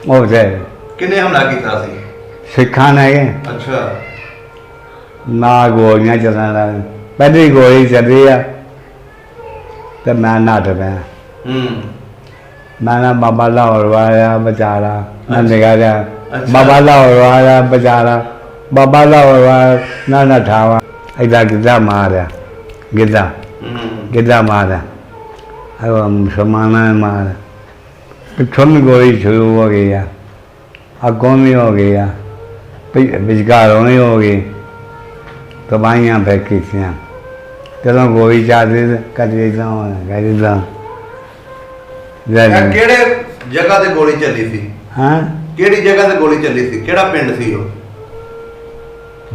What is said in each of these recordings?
ਉਹ ਤੇ ਕਿੰਨੇ ਹਮਲਾ ਕੀਤਾ ਸੀ? ਸਿੱਖਾਂ ਨੇ ਅੱਛਾ। ਨਾ ਗੋਲੀਆਂ ਚੱਲਣ ਲੱਗ ਪਹਿਲੀ ਗੋਲੀ ਚੱਲੀ ਆ ਤੇ ਮੈਂ ਨੱਠ ਪਿਆ। मैं ना बाबा लाहौर वाला बेचारा मैं निकल गया। बाबा लाहौर वाला बेचारा बाबा लाहौर वाला ना नठावा इधर गिद्दा मारा गिद्दा गिद्दा मारा अब मुसलमाना ने मारा पिछों भी गोली शुरू हो गई है अगों भी हो गई है बिचकारों भी हो गई तबाहियाँ फेंकी थी चलो गोली चाहती कट इदा ਕਿਹੜੇ ਜਗ੍ਹਾ ਤੇ ਗੋਲੀ ਚੱਲੀ ਸੀ? ਹਾਂ ਕਿਹੜੀ ਜਗ੍ਹਾ ਤੇ ਗੋਲੀ ਚੱਲੀ ਸੀ? ਕਿਹੜਾ ਪਿੰਡ ਸੀ ਉਹ?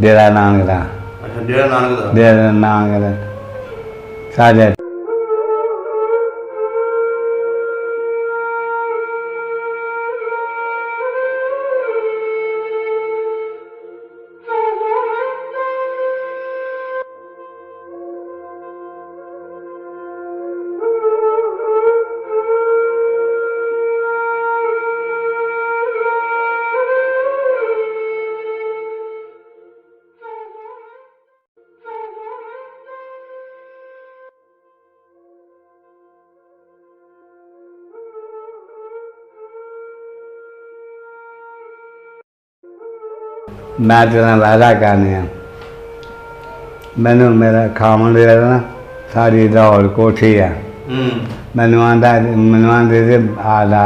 ਡੇਰਾ ਨਾਨਕ ਦਾ। ਅੱਛਾ, ਡੇਰਾ ਨਾਨਕ ਦਾ। ਡੇਰਾ ਨਾਨਕ ਦਾ ਸਾਡੇ मैं तेरा वादा करने मैनू मेरा खावन दे ना सारी लाहौर कोठी है मैनू आंदे आदा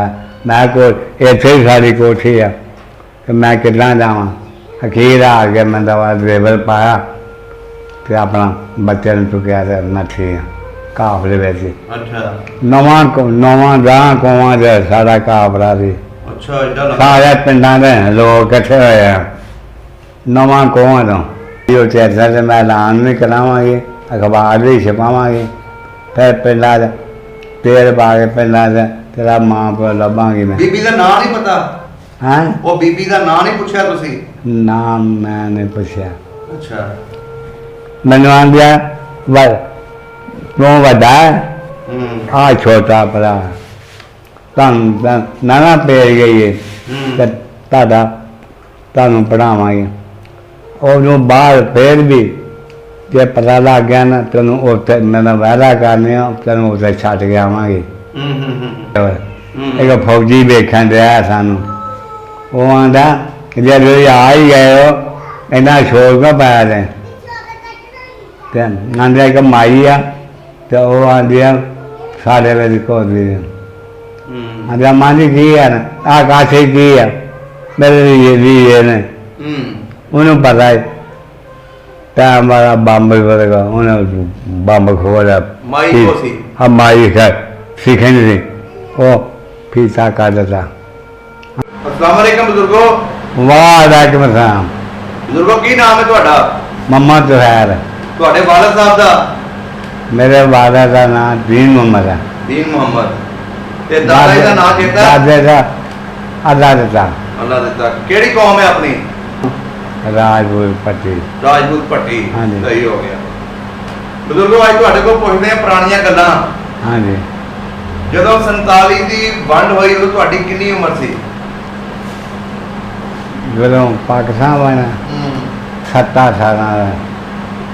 मैं को इत्थे ही सारी कोठी है कि मैं कितना जावा अखीर आ गया मैं दवा ड्रेवर पाया तो अपना बच्चे ने चुकया तो नठी काफले वैसे नवा गां कोवा सारा काफला सी सारे पिंडा के लोग कट्ठे होए नवा कोवा तो चैसा से मैदान भी करावे अखबार भी छपावे फिर पिंडा तेल पा के पिंडा से तेरा मां प्यो लभांगी मैं। बीबी का नाम नहीं पता? हैं वो बीबी का नाम नहीं पूछा तुसी? नाम मैं नहीं पूछा। अच्छा। मैनू आंदिया तू वड्डा आ छोटा भरा नाना पेड़ गई है तुहानू पढ़ावांगे और बाहर फिर भी जे पता लग गया ना तेन उत्थे मेरा वादा करने तेन उत्थे छड्ड के आवांगे। एक फौजी वेखन दिया सानू वो आंदा जे तुसीं आ ही गए हो इन्ना शोर क्यों पाया ते आंदे एक माई आ तो वो आंदी आ साढ़े बजे कोदी आंदा मां जी की है आ कासे की है मेरे लिए ने उन्हें पता है टाइम वाला बम्ब पड़ेगा उन्हें बम्ब खोला माई को सी हम माई का सीखे नहीं वो फीसा कर देता। अस्सलाम वालेकुम बुजुर्गो। वालेकुम अस्सलाम। बुजुर्गो की नाम है ਤੁਹਾਡਾ? मोहम्मद जुहैर। ਤੁਹਾਡੇ वालिद साहब ਦਾ? मेरे वालिद का नाम दीन मोहम्मद है। दीन मोहम्मद। ਤੇ ਦਾਦਾ ਦਾ ਨਾਮ ਕਿਹਦਾ? दादे का अल्लाह देता। अल्लाह देता। ਕਿਹੜੀ ਕੌਮ ਹੈ ਆਪਣੀ? राजपूत पट्टी। राजपूत पट्टी। हाँ जी। सही हो गया। बुजुर्गो आज ਤੁਹਾਡੇ ਕੋਲ ਪੁੱਛਦੇ ਆ ਪੁਰਾਣੀਆਂ ਗੱਲਾਂ। हाँ जी। ਜਦੋਂ 47 ਦੀ ਵੰਡ ਹੋਈ ਉਦੋਂ ਤੁਹਾਡੀ ਕਿੰਨੀ ਉਮਰ ਸੀ? ਜਦੋਂ पाकिस्तान बना 7 साल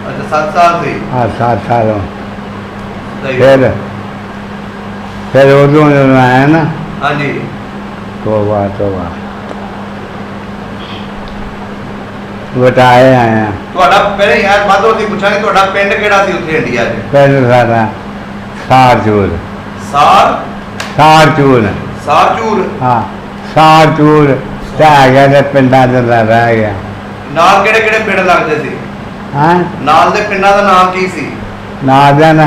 अच्छा 7 साल से। हाँ 7 सालों सही। फिर उर्दू में आया ना। हाँ जी। तोबा बटाए आए हैं। ਤੁਹਾਡਾ ਪਹਿਲੇ ਯਾਰ ਬਾਦੋਂ ਅਸੀਂ ਪੁੱਛਾਂਗੇ ਤੁਹਾਡਾ ਪਿੰਡ ਕਿਹੜਾ ਸੀ ਉੱਥੇ ਇੰਡੀਆ 'ਚ? पिंड सारा सारचूर। सारचूर ਸਾਰਚੂਰ। हाँ सारचूर ढह गया ते पिंडा च रह गया। ਨਾਲ ਕਿਹੜੇ ਕਿਹੜੇ ਪਿੰਡ ਲੱਗਦੇ ਸੀ? हाँ ਨਾਲ ਦੇ ਪਿੰਡਾਂ ਦਾ ਨਾਮ ਕੀ ਸੀ? नादन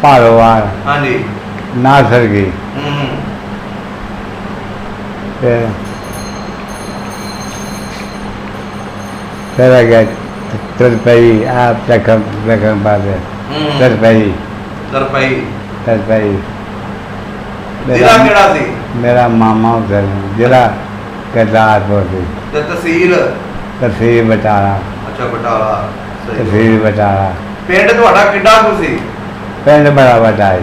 भारोवाल हाँ जी। नासरगी फिर गया तरपई आप रकम पाते तरपई जिला केड़ा सी? मेरा मामा उधर जिला करतारपुर सी। तहसील बटाला। अच्छा बटाला। तहसील बटाला। पिंड तुहाडा किड्डा कुछ सी? पिंड बड़ा बड़ा है।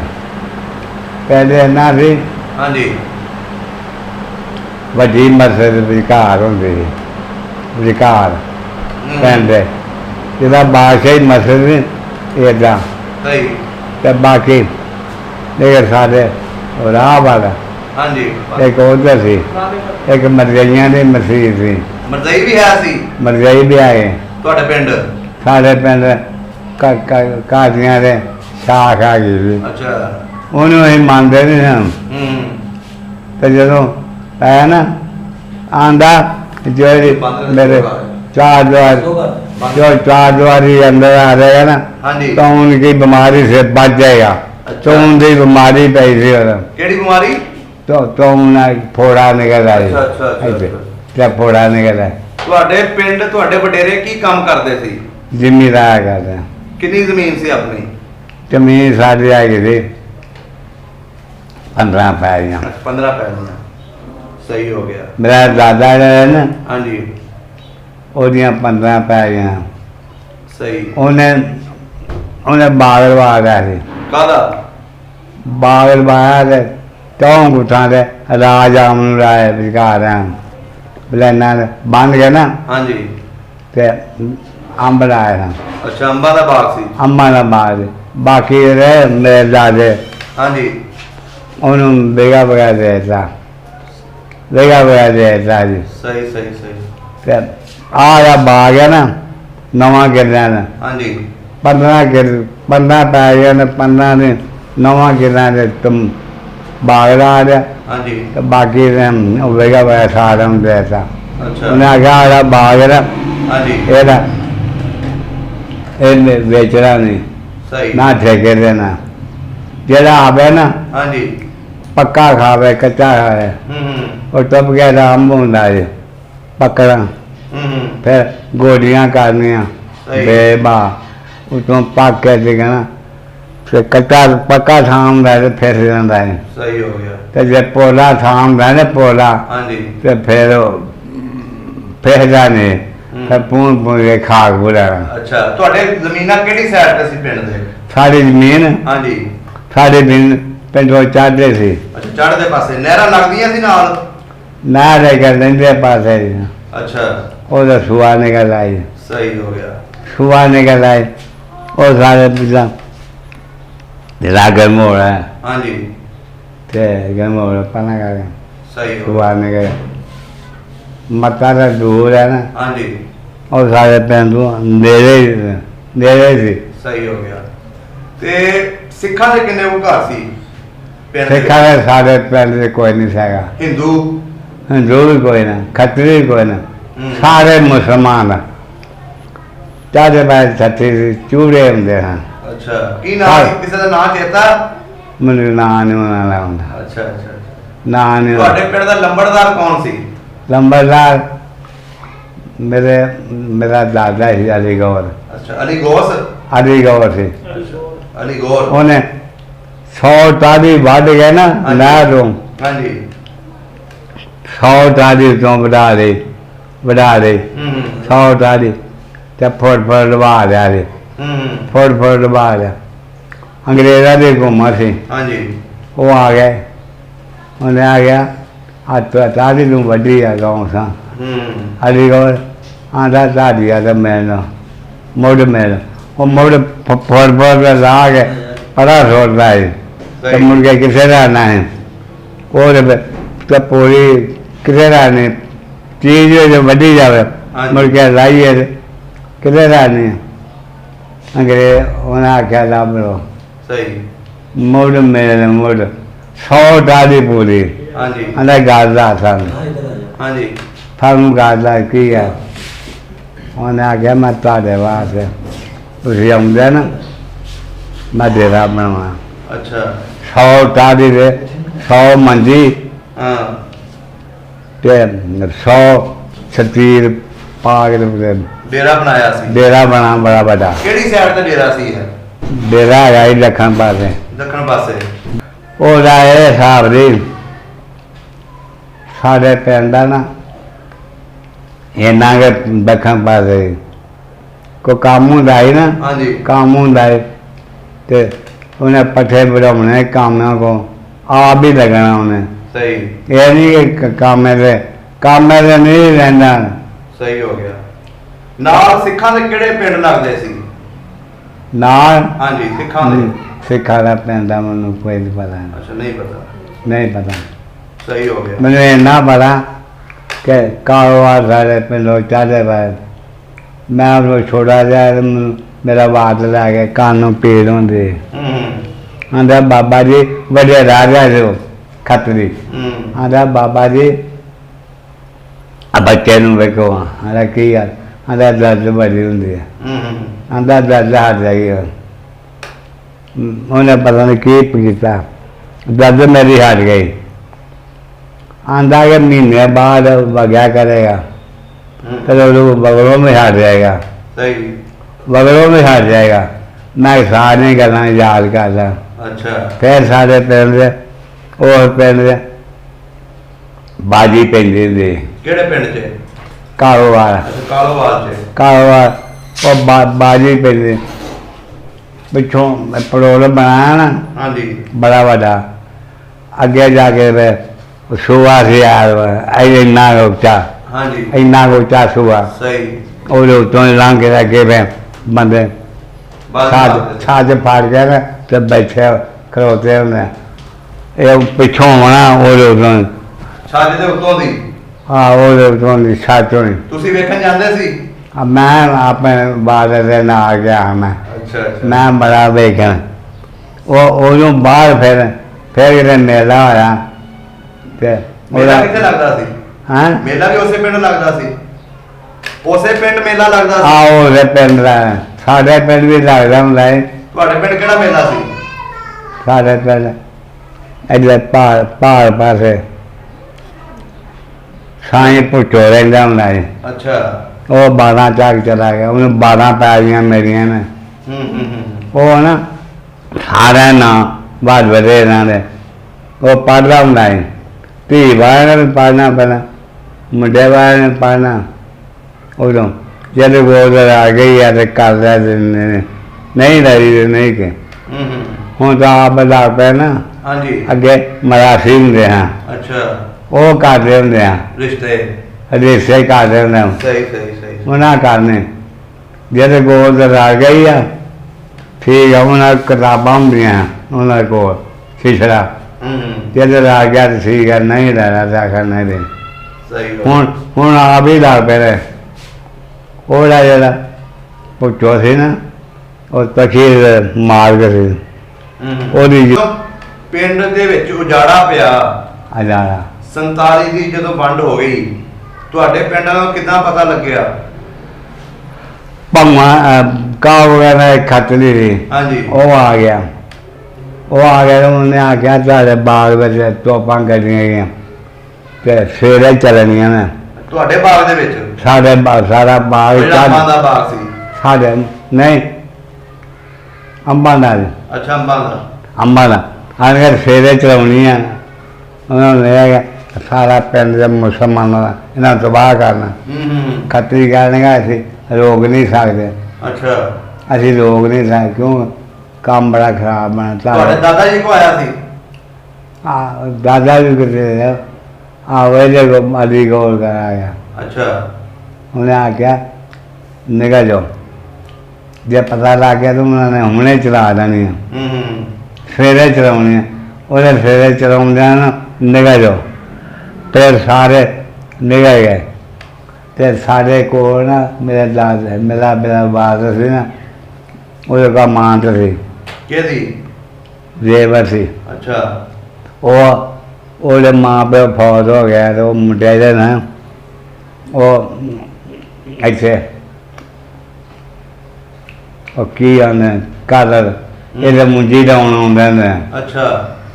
पहले इन्ना सी। हाँ जी। ਵੱਡੀ ਮਸਜਿਦ ਵਿਚਕਾਰ ਹੁੰਦੀ ਸੀ, ਵਿਚਕਾਰ ਪਿੰਡ ਦੇ ਜਿਹਦਾ ਬਾਦਸ਼ਾਹੀ ਮਸਜਿਦ ਇੱਦਾਂ ਸਹੀ। ਤੇ ਬਾਕੀ ਲੇਕਿਨ ਸਾਡੇ ਰਾਹ ਵਾਲਾ ਹਾਂਜੀ। ਇੱਕ ਉਧਰ ਸੀ, ਇੱਕ ਮਰਜਾਈਆਂ ਦੀ ਮਸਜਿਦ ਸੀ। ਮਰਜ਼ਈ ਵੀ ਹੈ ਸੀ ਮਰਜਾਈ ਵੀ ਆਏ ਤੁਹਾਡੇ ਪਿੰਡ? ਸਾਡੇ ਪਿੰਡ ਕਾਦੀਆਂ ਦੇ ਸ਼ਾਖ ਆ ਗਈ ਸੀ, ਅੱਛਾ। ਉਹਨੂੰ ਅਸੀਂ ਮੰਨਦੇ ਨਹੀਂ ਸਨ। ਤੇ ਜਦੋਂ ਆਇਆ ਨਾ ਆਂਦਾ ਜਿਹੜੀ ਮੇਰੇ चार द्वारी अंदर आ जाएगा ना हाँ जी। तो उनकी बीमारी से बच जाएगा। अच्छा। तो उनकी बीमारी पै थी केड़ी बीमारी? तो उन्हें फोड़ा निकल आई। अच्छा, अच्छा, अच्छा, अच्छा। जब फोड़ा निकल आई। ਤੁਹਾਡੇ ਪਿੰਡ ਤੁਹਾਡੇ ਵਡੇਰੇ ਕੀ ਕੰਮ ਕਰਦੇ ਸੀ? जिम्मेदार करते हैं। ਕਿੰਨੀ ਜ਼ਮੀਨ ਸੀ ਆਪਣੀ? जमीन सारी आई थी 15 पैरियां। 15 ਪੈਲੀਆਂ। ਸਹੀ ਹੋ ਗਿਆ। मेरा दादा जो है ना ਹਾਂਜੀ। ਉਹਦੀਆਂ 15 ਪੈਰੀਆਂ। ਸਹੀ। ਉਹਨੇ ਬਾਗ ਲਵਾਇਆ ਸੀ। ਕਾਹਦਾ? ਬਾਗ ਲਵਾਇਆ ਤੇ ਚੌਂ ਗੁੱਠਾਂ ਦੇ ਰਾਜ ਆਮ ਨੂੰ ਲਾਏ ਵਿਚਕਾਰ ਬਲੈਨਾਂ ਬੰਦ ਗਏ ਨਾ। ਹਾਂਜੀ। ਤੇ ਅੰਬ ਲਾਇਆ ਸੀ। ਅੱਛਾ, ਅੰਬਾਂ ਦਾ ਬਾਗ ਸੀ। ਅੰਬਾਂ ਦਾ ਬਾਗ ਸੀ। ਬਾਕੀ ਰਹੇ ਮੇਰੇ ਦਾਦੇ। ਹਾਂਜੀ। ਉਹਨੂੰ ਬੇਗਾ ਬਗਾ ਦੇ ਦਿੱਤਾ, ਬੇਗਾ ਬਗਾ ਦੇ ਦਿੱਤਾ ਜੀ। ਸਹੀ ਸਹੀ ਸਹੀ। ਤੇ ਆਹ ਜਿਹੜਾ ਬਾਗ ਹੈ ਨਾ ਨਵਾਂ ਕਿੱਲਿਆਂ ਦਾ, ਹਾਂਜੀ। 15 ਪੈ ਗਏ ਨੇ, 15 ਦੇ ਨਵਾਂ ਕਿੱਲਿਆਂ ਦੇ ਤੁਮ ਬਾਗ ਲਾ ਰਿਹਾ। ਹਾਂਜੀ। ਤੇ ਬਾਕੀ ਉਹ ਵੇਗਾ ਬਗਾ ਸਾਰਿਆਂ ਨੂੰ ਦੇ ਦਿੱਤਾ। ਅੱਛਾ। ਉਹਨੇ ਆਖਿਆ ਜਿਹੜਾ ਬਾਗ ਹੈ ਨਾ ਹਾਂਜੀ। ਇਹਦਾ ਇਹ ਵੇਚਣਾ ਨਹੀਂ, ਸਹੀ। ਨਾ ਠੇਕੇ ਦੇਣਾ। ਜਿਹੜਾ ਆਵੇ ਨਾ ਹਾਂਜੀ। ਪੱਕਾ ਖਾਵੇ, ਕੱਚਾ ਖਾਵੇ। ਉਹ ਟੱਪ ਗਿਆ ਦਾ ਅੰਬ ਹੁੰਦਾ ਜੀ ਪਕੜਾ। ਫਿਰ ਗੋਲੀਆਂ ਕਰਨੀਆਂ ਬੇਬਾ ਉਤੋਂ ਪੱਕ ਕੇ ਦਿਖਣਾ। ਫਿਰ ਕੱਚਾ ਪੱਕਾ ਥਾਮ ਦਾ ਫਿਰ ਜਾਂਦਾ ਹੈ। ਸਹੀ ਹੋ ਗਿਆ। ਤੇ ਜੇ ਪੋਲਾ ਥਾਮ ਦਾ ਨਾ ਪੋਲਾ ਹਾਂਜੀ। ਤੇ ਫਿਰ ਜਾਣੇ ਫਿਰ ਪੂਣ ਕੇ ਖਾਕ ਬੁਲਾ। ਅੱਛਾ, ਤੁਹਾਡੇ ਜ਼ਮੀਨਾਂ ਕਿਹੜੀ ਸਾਈਡ ਤੇ ਸੀ ਪਿੰਡ ਦੇ? ਸਾਡੀ ਜ਼ਮੀਨ ਹਾਂਜੀ। ਸਾਡੇ ਪਿੰਡੋਂ ਚੜ੍ਹਦੇ ਸੀ। ਅੱਛਾ, ਚੜ੍ਹਦੇ ਪਾਸੇ ਨਹਿਰਾਂ ਲੱਗਦੀਆਂ ਸੀ ਨਾਲ? ਨਾ ਲੈ ਕੇ ਲੈਂਦੇ ਪਾਸੇ ਅੱਛਾ। ਉਹਦਾ ਸੂਆ ਨਿਕਲ ਆਈ। ਸਹੀ ਹੋ ਗਿਆ। ਸੂਆ ਨਿਕਲ ਆਈ। ਉਹ ਸਾਰੇ ਪਿੱਛਾ ਜਿਹੜਾ ਗਰਮੋੜ ਹੈ। ਹਾਂਜੀ। ਤੇ ਗਰਮੋੜ ਪਾਣਾ ਕਰ ਸਹੀ ਹੋ ਗਿਆ। ਸੂਆ ਨਿਕਲ ਮੱਤਾ ਦਾ ਦੂਰ ਹੈ ਨਾ। ਹਾਂਜੀ। ਉਹ ਸਾਰੇ ਪਿੰਡੋਂ ਨੇੜੇ ਸੀ। ਸਹੀ ਹੋ ਗਿਆ। ਤੇ ਸਿੱਖਾਂ ਦੇ ਕਿੰਨੇ ਕੁ ਘਰ ਸੀ ਪਿੰਡ ਦੇ? ਸਿੱਖਾਂ ਦੇ ਸਾਡੇ ਪਿੰਡ ਦੇ ਕੋਈ ਨਹੀਂ ਸੀਗਾ। ਹਿੰਦੂ? ਹਿੰਦੂ ਵੀ ਕੋਈ ਨਾ, ਖੱਤਰੀ ਵੀ ਕੋਈ ਨਾ, ਸਾਰੇ ਮੁਸਲਮਾਨ ਆ। ਚਾਹਦੇ ਬਾਅਦ ਛੱਤੀ ਚੂੜੇ ਹੁੰਦੇ ਹਨ। ਅੱਛਾ। ਕੀ ਨਾਮ ਸੀ? ਕਿਸੇ ਦਾ ਨਾਮ ਚੇਤਾ? ਮੈਨੂੰ ਨਾਂ ਨਹੀਂ ਉਹਨਾਂ ਦਾ ਹੁੰਦਾ। ਅੱਛਾ ਅੱਛਾ। ਨਾਂ ਨਹੀਂ। ਤੁਹਾਡੇ ਪਿੰਡ ਦਾ ਲੰਬੜਦਾਰ ਕੌਣ ਸੀ? ਲੰਬੜਦਾਰ ਮੇਰਾ ਦਾਦਾ ਸੀ ਅਲੀ ਗੌਰ। ਅੱਛਾ, ਅਲੀ ਗੋਸ? ਅਲੀ ਗੌਰ ਸੀ। ਅਲੀ ਗੌਰ। ਉਹਨੇ 100 ਟਾਲੀ ਵੱਢ ਗਏ ਨਾ ਨਹਿਰ ਤੋਂ। ਹਾਂਜੀ। 100 ਟਾਲੀ ਤੋਂ ਵਧਾ ਦੇ 100 ਟਾਲੀ ਤੇ ਫੁੱਟ ਲਵਾ ਲਿਆ ਸੀ। ਫੁੱਟ ਲਵਾ ਲਿਆ। ਅੰਗਰੇਜ਼ਾਂ ਦੇ ਹੁਕੂਮਤ ਸੀ। ਹਾਂਜੀ। ਉਹ ਆ ਗਏ। ਉਹਨੇ ਆ ਗਿਆ ਹੱਥ ਟਾਲੀ ਨੂੰ ਵੱਢੀ ਆ ਗਾਉਂ ਸਾਂ। ਅਲੀ ਗੌਰ ਆਂਦਾ ਦਾਦੀ ਆ ਤਾਂ ਮੈਨੂੰ ਮੁੜ ਮਿਲ। ਉਹ ਮੁੜ ਫੁੱਟ ਲਾ ਕੇ ਪੜਾ ਛੋੜਦਾ ਹੈ ਤੇ ਮੁੜ ਕੇ ਕਿਸੇ ਦਾ ਨਾ ਹੈ। ਉਹਦੇ ਤੇ ਪੂਰੀ ਕਿਸੇ ਦਾ ਨਹੀਂ ਚੀਜ਼ ਜੋ ਵੱਢੀ ਜਾਵੇ ਮੁੜ ਕੇ ਲਾਈਏ ਕਿਸੇ ਦਾ ਨਹੀਂ। ਅੰਗਰੇਜ਼ ਉਹਨਾਂ ਆਖਿਆ ਲੱਭ ਲਓ। ਸਹੀ। ਮੁੜ ਮਿਲ ਮੁੜ 100 ਟਾਲੀ ਪੂਰੀ। ਹਾਂਜੀ। ਆਂਦਾ ਗੱਲ ਦਾ ਸਾਨੂੰ। ਹਾਂਜੀ। ਸਾਨੂੰ ਗੱਲ ਦਾ ਕੀ ਹੈ? ਉਹਨੇ ਆਖਿਆ ਮੈਂ ਤੁਹਾਡੇ ਵਾਸਤੇ ਤੁਸੀਂ ਆਉਂਦੇ ਨਾ ਮੈਂ ਡੇਰਾ ਬਣਾਵਾਂ। ਅੱਛਾ। 100 ਟਾਲੀ ਦੇ 100 ਮੰਜੀ ਹਾਂ। ਤੇ 100 ਛਤੀਰ ਪਾ ਕੇ ਡੇਰਾ ਬਣਾਇਆ ਸੀ? ਡੇਰਾ ਬਣਾ ਬੜਾ ਵੱਡਾ। ਕਿਹੜੀ ਸਾਈਡ ਤੇ ਡੇਰਾ ਸੀ ਇਹ? ਡੇਰਾ ਹੈਗਾ ਹੀ ਦੱਖਣ ਪਾਸੇ। ਦੱਖਣ ਪਾਸੇ। ਉਹਦਾ ਇਹ ਹਿਸਾਬ ਦੀ ਸਾਡੇ ਪਿੰਡ ਦਾ ਨਾ ਇਹਨਾਂ ਕੇ ਦੱਖਣ ਪਾਸੇ ਕੋਈ ਕੰਮ ਹੁੰਦਾ ਸੀ ਨਾ। ਹਾਂਜੀ। ਕੰਮ ਹੁੰਦਾ ਹੈ ਤੇ ਉਹਨੇ ਪੱਠੇ ਬਣਾਉਣੇ ਕਾਮਿਆਂ ਕੋ ਆਪ ਹੀ ਲੱਗਣਾ ਉਹਨੇ। ਸਹੀ ਇਹ ਨਹੀਂ ਕਿ ਕਾਮੇ ਦੇ ਨਹੀਂ ਰਹਿੰਦਾ। ਸਹੀ ਹੋ ਗਿਆ। ਨਾਲ ਸਿੱਖਾਂ ਦੇ ਕਿਹੜੇ ਪਿੰਡ ਲੱਗਦੇ ਸੀ? ਨਾਲ ਹਾਂਜੀ ਸਿੱਖਾਂ ਦੇ। ਸਿੱਖਾਂ ਦਾ ਪਿੰਡ ਦਾ ਮੈਨੂੰ ਕੋਈ ਨਹੀਂ ਪਤਾ। ਅੱਛਾ ਨਹੀਂ ਪਤਾ। ਨਹੀਂ ਪਤਾ। ਸਹੀ ਹੋ ਗਿਆ। ਮੈਨੂੰ ਇੰਨਾ ਪਤਾ ਕਿ ਕਾਰੋਬਾਰ ਸਾਰੇ ਪਿੰਡੋਂ ਚੱਲਦੇ ਪਏ। ਮੈਂ ਉਹ ਛੋਟਾ ਜਿਹਾ ਤੇ ਮੇਰਾ ਬਾਤ ਲੈ ਕੇ ਕੰਨ ਨੂੰ ਪੀੜ ਹੁੰਦੀ। ਆਂਦਾ ਬਾਬਾ ਜੀ ਵੱਡੇ ਰਾਜਾ ਜੋ ਖੱਤਰੀ। ਆਂਦਾ ਬਾਬਾ ਜੀ ਆ ਬੱਚੇ ਨੂੰ ਵੇਖੋ। ਆਂਦਾ ਕੀ ਯਾਰ? ਆਂਦਾ ਦਰਦ ਬੜੀ ਹੁੰਦੀ ਹੈ। ਆਂਦਾ ਦਰਦ ਹਟ ਜਾਏਗੀ। ਉਹਨੇ ਪਤਾ ਨਹੀਂ ਕੀ ਕੀਤਾ, ਦਰਦ ਮੇਰੀ ਹਟ ਗਈ। आंधा के महीने बाद वगैरह करेगा तो बगलों में हट जाएगा। सही। बगलों में हट जाएगा। मैं सारे गल्लां याद करदा। अच्छा। फिर सारे पिंड दे और पिंड दे बाजी पैंदी हुंदी। किहड़े पिंड च? कारोबार। अच्छा कारोबार च। कारोबार और बाजी पैंदी पिछों पड़ोल बनाया ना। हाँ जी। बड़ा वड्डा अगे जाके सूआ से यार इन्ना उच्चा। हाँ जी। इन्ना उच्चा सूआ। सही। और उतों लंघ के अगे बंदे छाज फाड़ के ना तो बैठे खड़ोते होंगे। ये पिछों होना और उतों छाज दे उतों दी। हाँ और उतों दी छाज होनी। तुसी वेखण जांदे सी? मैं अपने बादल दे नाल गया। मैं अच्छा अच्छा। मैं बड़ा वेखण वो बाहर फिर किते मेला होया। मेला किथे लगदा सी? हाँ मेला भी उसे पिंड लगदा सी? उसे पिंड मेला लगदा सी? हाँ उसे पिंड दा साडे पिंड भी लगदा हुंदा है। तुहाडे पिंड किहड़ा मेला सी? साडे पिंड इधर पहाड़ पासे साईं भुट्टो रहिंदा हुंदा है। अच्छा। वो 12 तक चला गया। उन्हें 12 पै गईयां मेरियां ने। वो ना सारे ना बाद बधे इन्हां दे वो पढ़दा हुंदा है। धी वाले ने भी पढ़ना पैना, मुंडे वाले ने पढ़ना। उदों जब गोद आ गई है तो कर नहीं रही तो नहीं के हूँ तो आप लग पे ना। हाँ जी। अगे मराठी होंगे हैं। अच्छा। वो करते होंगे हैं रिश्ते रिश्ते करते होंगे। सही सही सही। उन्हें करने जब गोद आ गई है ठीक है। उन्हें किताबां होंगे उन्होंने को शिशरा जब आ गया तो ठीक है, नहीं रहना तो आखिर नहीं दे। हूँ आप ही लग पे रहे। वो जरा भुट्टो सी ना और तखीर मार के सी पिंड दे विच उजाड़ा पिया। अजाड़ा 47 दी जदों वंड हो गई तुहाडे पिंड नूं किदां पता लग्या? भंगा काव वगैरह एक खतरी थी। हाँ जी। वो आ गया। वो आ गया तो उन्हें आख्या तुहाडे बाग विच तोपां कड्डियां गईयां ते सवेरे चलनियां ने। तुहाडे बाग दे विच? साडे सारा बाग अंबां दा बाग सी? साडे नहीं अंबां दा। अच्छा अंबां दा। अंबां दा आने सवेरे चलाउणियां। उन्होंने सारा पिंड दे मुसलमानों का इन्हां तबाह करना। खतरी कहने असीं रोक नहीं सकते। अच्छा। असीं रोक नहीं सकते क्यों काम बड़ा खराब बना। तुहाडे दादा जी को आया सी? दादा भी कितने वैसे को अली गौर करा गया। अच्छा। उन्हें आख्या निकल जाओ। जब पता लग गया तो उन्होंने हमने चला देनी है। सवेरे चलानी है। उन्हें सवेरे चलाउंदे ना निकल जाओ। फिर सारे निकल गए तो साढ़े को ना मेरे दादा मेरा बात सी ना उसका मांट सी केदी जेवर सी। अच्छा। वो माँ प्यो फौत हो गया तो मुंडे दे ना वो इत्थे की आने कादर ये मुंजी लाउन आउंदे ने। अच्छा।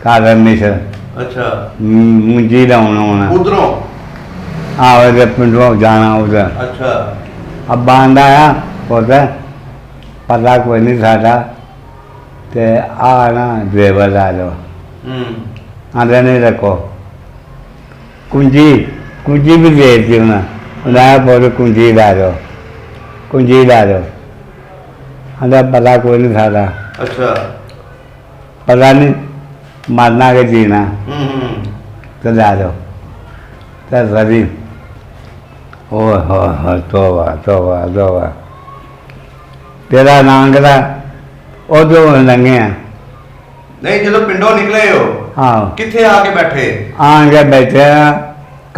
कादर मिश्र। अच्छा। मुंजी लाउन आउना उधरों? हाँ पिंडों जाना उधर। अच्छा। अब बांधा आया उधर पता कोई नहीं साढ़ा ते आ ना ड्राइवर आ जाओ। आधे नहीं रखो कुंजी भी दे दी उन्हें बोले कुंजी ला दो कुंजी ला दो। आधा पता कोई नहीं साढ़ा। अच्छा। पता नहीं मरना के जीना। ਤੇ ਲੈ ਜਾਓ ਤੇ ਰਵੀ ਓਏ ਹੋਏ ਹੋਏ ਤੋਬਾ ਤੋਬਾ ਤੋਬਾ ਤੇਰਾ ਨਾਂ ਕਿਹੜਾ ਉਦੋਂ ਲੰਘਿਆ ਨਹੀਂ ਜਦੋਂ ਪਿੰਡੋਂ ਨਿਕਲੇ ਹੋ ਹਾਂ ਕਿੱਥੇ ਆ ਕੇ ਬੈਠੇ ਆਣ ਕੇ ਬੈਠੇ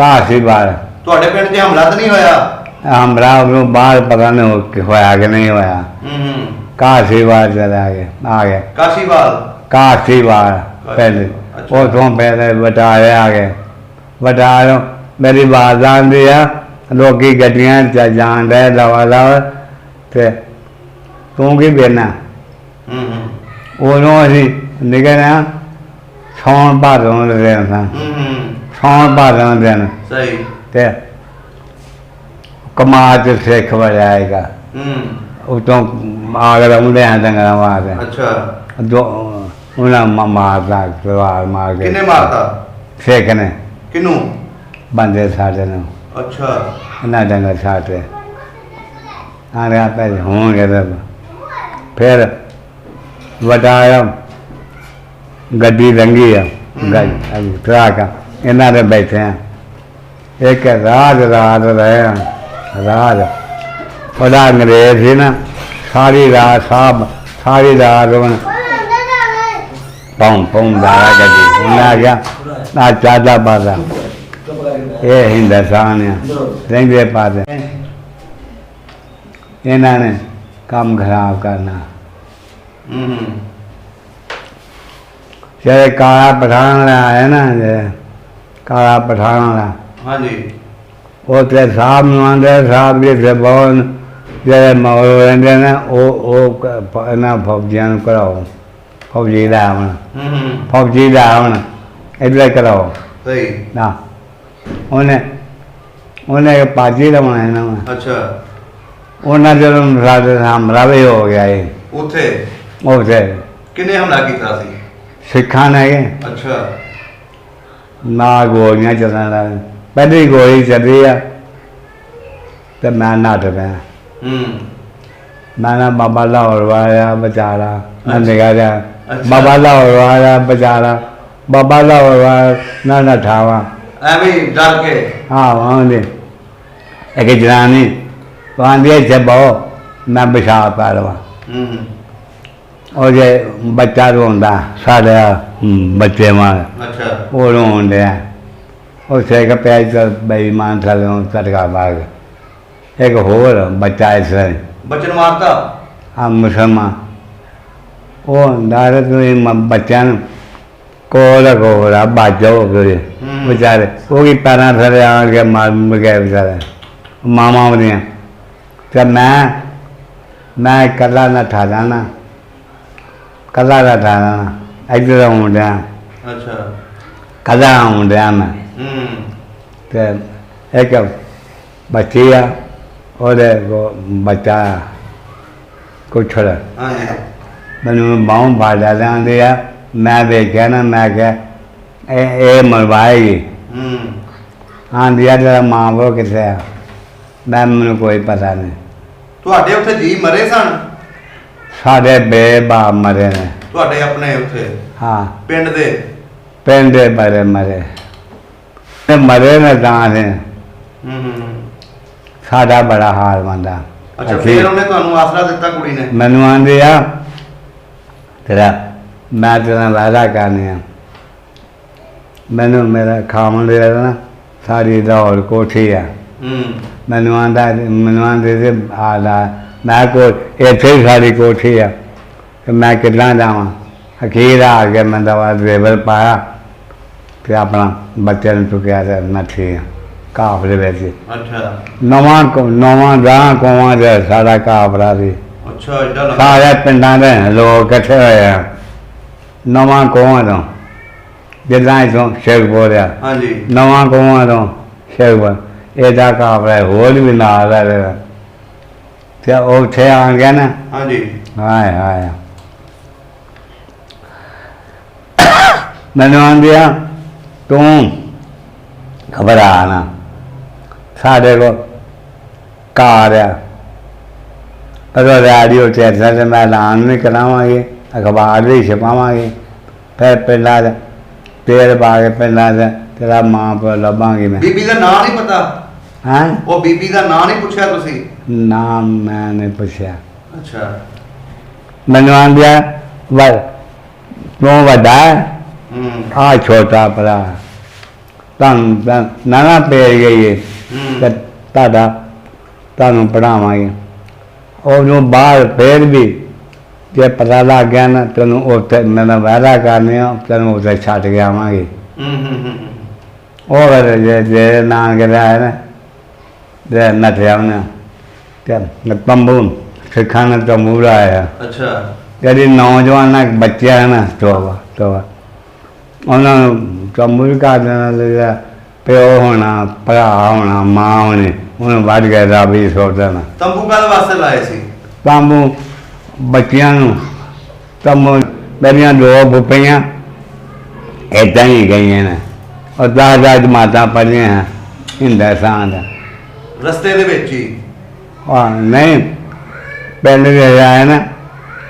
ਘਾਹ ਸੀ ਬਾਹਰ ਤੁਹਾਡੇ ਪਿੰਡ 'ਚ ਹਮਲਾ ਤਾਂ ਨਹੀਂ ਹੋਇਆ ਹਮਰਾ ਨੂੰ ਬਾਹਰ ਪਤਾ ਨਹੀਂ ਕਿ ਹੋਇਆ ਕਿ ਨਹੀਂ ਹੋਇਆ ਹੂੰ ਘਾਹ ਸੀ ਬਾਹਰ ਚਲਾ ਆ ਗਿਆ ਕਾਸ਼ੀਵਾਲ ਘਾਹ ਸੀ ਬਾਹਰ ਪਹਿਲੇ ਅੱਛਾ। ਉਥੋਂ ਪਹਿਲੇ ਬਟਾਲੇ ਆ ਗਏ ਬਟਾਲੇ ਮੇਰੀ ਬਾਤ ਆਉਂਦੀ ਆ ਲੋਕੀ ਗੱਡੀਆਂ 'ਚ ਜਾਣ ਦੇ ਦਵਾ ਦਵਾ ਤੇ ਤੂੰ ਕੀ ਵੇਨਾ ਉਦੋਂ ਅਸੀਂ ਨਿਕਲਿਆ ਸੌਣ ਭਾਦੋਂ ਦੇ ਦਿਨ ਸਾਂ ਸੌਣ ਭਾਦੋਂ ਦੇ ਦਿਨ ਸਹੀ ਤੇ ਕਮਾਦ ਚ ਸਿੱਖ ਵਜਾਏਗਾ ਉਤੋਂ ਆਗਰ ਆਉਂਦੇ ਆ ਡੰਗਰਾਂ ਵਾਸਤੇ ਅੱਛਾ ਦੋ ਉਹਨਾਂ ਮਾਰਦਾ ਤਲਵਾਰ ਮਾਰ ਕੇ ਕਿੰਨੇ ਮਾਰਤਾ ਸਿੱਖ ਨੇ ਕਿਨੂੰ ਬੰਦੇ ਸਾਡੇ ਨੂੰ ਅੱਛਾ ਇਹਨਾਂ ਡੰਗਰ ਛਾਟੇ ਆ ਰਿਹਾ ਪਹਿਲੇ ਹੋਣਗੇ ਤਾਂ ਫਿਰ ਵਟਾਇਆ ਗੱਡੀ ਲੰਘੀ ਆ ਟਰੱਕ ਇਹਨਾਂ ਦੇ ਬੈਠੇ ਆ ਇੱਕ ਰਾਤ ਰਹੇ ਆ ਰਾਤ ਉਹਦਾ ਅੰਗਰੇਜ਼ ਸੀ ਨਾ ਸਾਰੀ ਰਾਤ ਸਾਰੀ ਰਾਤ ਉਹਨੇ ਪੌਂ ਦਾਰਾ ਗੱਡੀ ਉਹਨੇ ਆ ਗਿਆ ਆ ਚਾਦਾ ਬਾਦਾ ਇਹ ਹਿੰਦੁਸਤਾਨ ਆ ਰਹਿੰਦੇ ਪਾਸੇ ਇਹਨਾਂ ਨੇ ਕੰਮ ਖਰਾਬ ਕਰਨਾ ਜਿਹੜੇ ਕਾਲਾ ਪਠਾਨ ਵਾਲਾ ਆਇਆ ਨਾ ਕਾਲਾ ਪਠਾਨ ਵਾਲਾ ਹਾਂਜੀ ਉਹ ਤੇ ਸਾਹਿਬ ਨੂੰ ਆਂਦੇ ਸਾਹਿਬ ਜੀ ਦੇ ਬਹੁਤ ਜਿਹੜੇ ਮੌਲ ਰਹਿੰਦੇ ਨੇ ਉਹ ਇਹਨਾਂ ਫੌਜੀਆਂ ਨੂੰ ਕਰਾਓ ਫੌਜੀ ਦਾ ਆਵਣ ਫੌਜੀ ਦਾ ਆਵਣ ਇੱਧਰ ਕਰਾਓ ਸਹੀ ਨਾ ਉਹਨੇ ਪਾਜੀ ਦਾ ਬਣਾਇਆ ਨਾ ਅੱਛਾ ਉਹਨਾਂ ਜਦੋਂ ਸਾਡੇ ਹਮਲਾ ਵੀ ਹੋ ਗਿਆ ਇਹ ਉੱਥੇ ਕਿੰਨੇ ਹਮਲਾ ਕੀਤਾ ਸੀ ਸਿੱਖਾਂ ਨੇ ਅੱਛਾ ਨਾ ਗੋਲੀਆਂ ਚੱਲਣ ਲੱਗ ਪਹਿਲੀ ਗੋਲੀ ਚੱਲੀ ਆ ਤੇ ਮੈਂ ਨੱਠ ਪਿਆ ਮੈਂ ਨਾ ਬਾਬਾ ਲਾਹੌਰ ਵਾਲਾ ਬਚਾਰਾ ਮੈਂ ਨਿਕਲ ਗਿਆ ਬਾਬਾ ਲਾਹੌਰ ਵਾਲਾ ਬਚਾਰਾ ਬਾਬਾ ਲਾਹੌਰ ਵਾਲਾ ਨਾ ਨੱਠਾਵਾ ਐਵੇਂ ਡਰ ਕੇ ਹਾਂ ਆਉਂਦੇ ਇੱਕ ਜਨਾਨੀ ਆਂਦੀ ਇੱਥੇ ਬਹੁ ਮੈਂ ਪਿਸ਼ਾਬ ਪਾ ਲਵਾਂ ਉਹ ਜੇ ਬੱਚਾ ਰੋਂਦਾ ਸਾਡੇ ਬੱਚੇ ਮਾਰ ਅੱਛਾ ਉਹ ਰੋਣ ਡਿਆ ਉਹ ਸੇਕ ਪਿਆ ਚ ਬੇਈਮਾਨ ਥੱਲੋਂ ਝਟਕਾ ਮਾਰ ਗਿਆ ਇੱਕ ਹੋਰ ਬੱਚਾ ਇਸ ਤਰ੍ਹਾਂ ਬੱਚਨ ਮਾਰਤਾ ਆ ਮੁਸਲਮਾਨ ਉਹ ਨਾਰਦ ਨੂੰ ਬੱਚਿਆਂ ਨੂੰ ਕੋਲਾ ਬਾਜੋ ਗਏ ਵਿਚਾਰੇ ਉਹ ਵੀ ਪੈਰਾਂ ਥੱਲੇ ਆਣ ਕੇ ਮਾਰ ਗਏ ਵਿਚਾਰੇ ਮਾਮਾ ਉਹਦੀਆਂ ਤੇ ਮੈਂ ਇਕੱਲਾ ਨੱਠਾ ਜਾਣਾ ਕੱਲਾ ਦਾ ਜਾਣਾ ਇੱਧਰ ਆਉਂਦਿਆ ਅੱਛਾ ਕੱਲਾ ਆਉਂਦਿਆ ਮੈਂ ਤੇ ਇੱਕ ਬੱਚੀ ਆ ਉਹਦੇ ਬੱਚਾ ਕੁਛੜ ਹਾਂਜੀ ਮੈਨੂੰ ਬਾਹੋਂ ਫੜ ਲਿਆਂਦੇ ਆ ਮੈਂ ਵੇਖਿਆ ਨਾ ਮੈਂ ਕਿਹਾ ਇਹ ਮਰਵਾਏਗੀ ਆਂਦੀ ਆ ਤੇਰਾ ਮਾਂ ਪਿਓ ਕਿੱਥੇ ਆ ਮੈਨੂੰ ਕੋਈ ਪਤਾ ਨਹੀਂ ਤੁਹਾਡੇ ਉੱਥੇ ਜੀ ਮਰੇ ਸਨ ਸਾਡੇ ਬੇਬਾਪ ਮਰੇ ਨੇ ਤੁਹਾਡੇ ਆਪਣੇ ਉੱਥੇ ਹਾਂ ਪਿੰਡ ਦੇ ਮਰੇ ਤੇ ਮਰੇ ਨੇ ਤਾਂ ਨੇ ਸਾਡਾ ਬੜਾ ਹਾਲ ਮੰਦਾ ਅੱਛਾ ਫਿਰ ਉਹਨੇ ਤੁਹਾਨੂੰ ਆਸਰਾ ਦਿੱਤਾ ਕੁੜੀ ਨੇ ਮੈਨੂੰ ਆਂਦੇ ਆ ਮੈਂ ਤੇਰਾ ਵਾਅਦਾ ਕਰਨੀ ਆ ਮੈਨੂੰ ਮੇਰਾ ਖਾਵਣ ਦੇ ਨਾ ਸਾਰੀ ਦੌੜ ਕੋਠੀ ਆ ਮੈਨੂੰ ਆਂਦੇ ਤੇ ਆਦਾ ਮੈਂ ਇੱਥੇ ਹੀ ਸਾਰੀ ਕੋਠੀ ਆ ਤੇ ਮੈਂ ਕਿੱਦਾਂ ਜਾਵਾਂ ਅਖੀਰ ਆ ਕੇ ਮੈਂ ਦਵਾ ਡਰਾਈਵਰ ਪਾਇਆ ਤੇ ਆਪਣਾ ਬੱਚੇ ਨੂੰ ਚੁੱਕਿਆ ਤੇ ਨੱਠੀ ਕਾਫਲੇ ਵਿੱਚ ਅੱਛਾ ਨਵਾਂ ਗਾਂ ਕੋਵਾਂ ਦੇ ਸਾਡਾ ਕਾਫਲਾ ਸੀ ਅੱਛਾ ਇੱਦਾਂ ਸਾਰੇ ਪਿੰਡਾਂ ਦੇ ਲੋਕ ਇਕੱਠੇ ਹੋਏ ਆ ਨਵਾਂ ਕੋਵਾਂ ਤੋਂ ਜਿੱਦਾਂ ਇੱਥੋਂ ਸ਼ੇਖਪੁਰ ਆ ਹਾਂਜੀ ਨਵਾਂ ਕੋਵਾਂ ਤੋਂ ਸ਼ੇਖਪੁਰ ਇਹਦਾ ਕਾਫਲਾ ਹੋਰ ਵੀ ਨਾਲ ਹੈ ਤੇ ਉੱਥੇ ਆ ਗਿਆ ਨਾ ਹਾਂਜੀ ਹਾਏ ਮੈਨੂੰ ਆਂਦੇ ਆ ਤੂੰ ਘਬਰਾ ਨਾ ਸਾਡੇ ਕੋਲ ਕਾਰ ਆ ਪਰ ਰੇਡੀਓ ਤੇ ਐਸਾ ਮੈਂ ਐਲਾਨ ਵੀ ਕਰਾਵਾਂਗੇ ਅਖਬਾਰ ਵੀ ਛਪਾਵਾਂਗੇ ਫਿਰ ਪਿੰਡਾਂ 'ਚ ਤੇਲ ਪਾ ਕੇ ਪਿੰਡਾਂ 'ਚ तेरा मां प्यो लभांगी मैं। ਬੀਬੀ ਦਾ ਨਾਂ ਨਹੀਂ ਪਤਾ? हैं ਉਹ ਬੀਬੀ ਦਾ ਨਾਂ ਨਹੀਂ ਪੁੱਛਿਆ ਤੁਸੀਂ? नाम मैं नहीं पूछा। ਅੱਛਾ। मैंने आंदिया तू वड्डा है ਹੂੰ आ छोटा भरा नाना पेड़ गई है ਹੂੰ ਤੇ ਤੁਹਾਡਾ ਤੁਹਾਨੂੰ ਪੜਾਵਾਂਗੇ। ਉਹਨੂੰ ਬਾਹਰ ਫੇਰ ਵੀ ਜੇ ਪਤਾ ਲੱਗ ਗਿਆ ਨਾ ਤੈਨੂੰ ਉੱਥੇ ਮੇਰਾ ਵਾਅਦਾ ਕਰਨੇ ਆ ਤੈਨੂੰ ਉੱਥੇ ਛੱਡ ਕੇ ਆਵਾਂਗੇ। ਹੂੰ ਉਹ ਫਿਰ ਜੇ ਨਾਂ ਗਿਆ ਹੈ ਨਾ ਜੇ ਨੱਠਿਆ ਉਹਨੇ ਤੇ ਤੰਬੂ ਸਿੱਖਾਂ ਨੇ ਤੰਬੂ ਲਾਇਆ। ਅੱਛਾ। ਜਿਹੜੀ ਨੌਜਵਾਨ ਬੱਚੇ ਹੈ ਨਾ ਤੋਬਾ ਉਹਨਾਂ ਨੂੰ ਤੰਬੂ ਵੀ ਕਰ ਦੇਣਾ ਲੱਗਿਆ ਪਿਓ ਹੋਣਾ ਭਰਾ ਹੋਣਾ ਮਾਂ ਹੋਣੀ ਉਹਨੂੰ ਵੱਢ ਕੇ ਰੱਬ ਹੀ ਸੁੱਟ ਦੇਣਾ। ਤੰਬੂ ਕਾਹਦੇ ਵਾਸਤੇ ਲਾਏ ਸੀ? ਤੰਬੂ ਬੱਚਿਆਂ ਨੂੰ ਤੰਬੂ ਮੇਰੀਆਂ 2 ਬੁੱਪੀਆਂ ਏਦਾਂ ਹੀ ਗਈਆਂ ਨੇ ਔਰ 10 ਜਮਾਤਾਂ ਪੜ੍ਹੀਆਂ ਹਿੰਦੁਸਤਾਨ ਦਾ। ਰਸਤੇ ਦੇ ਵਿੱਚ ਹੀ? ਨਹੀਂ ਪਿੰਡ ਦੇ ਆਏ ਨਾ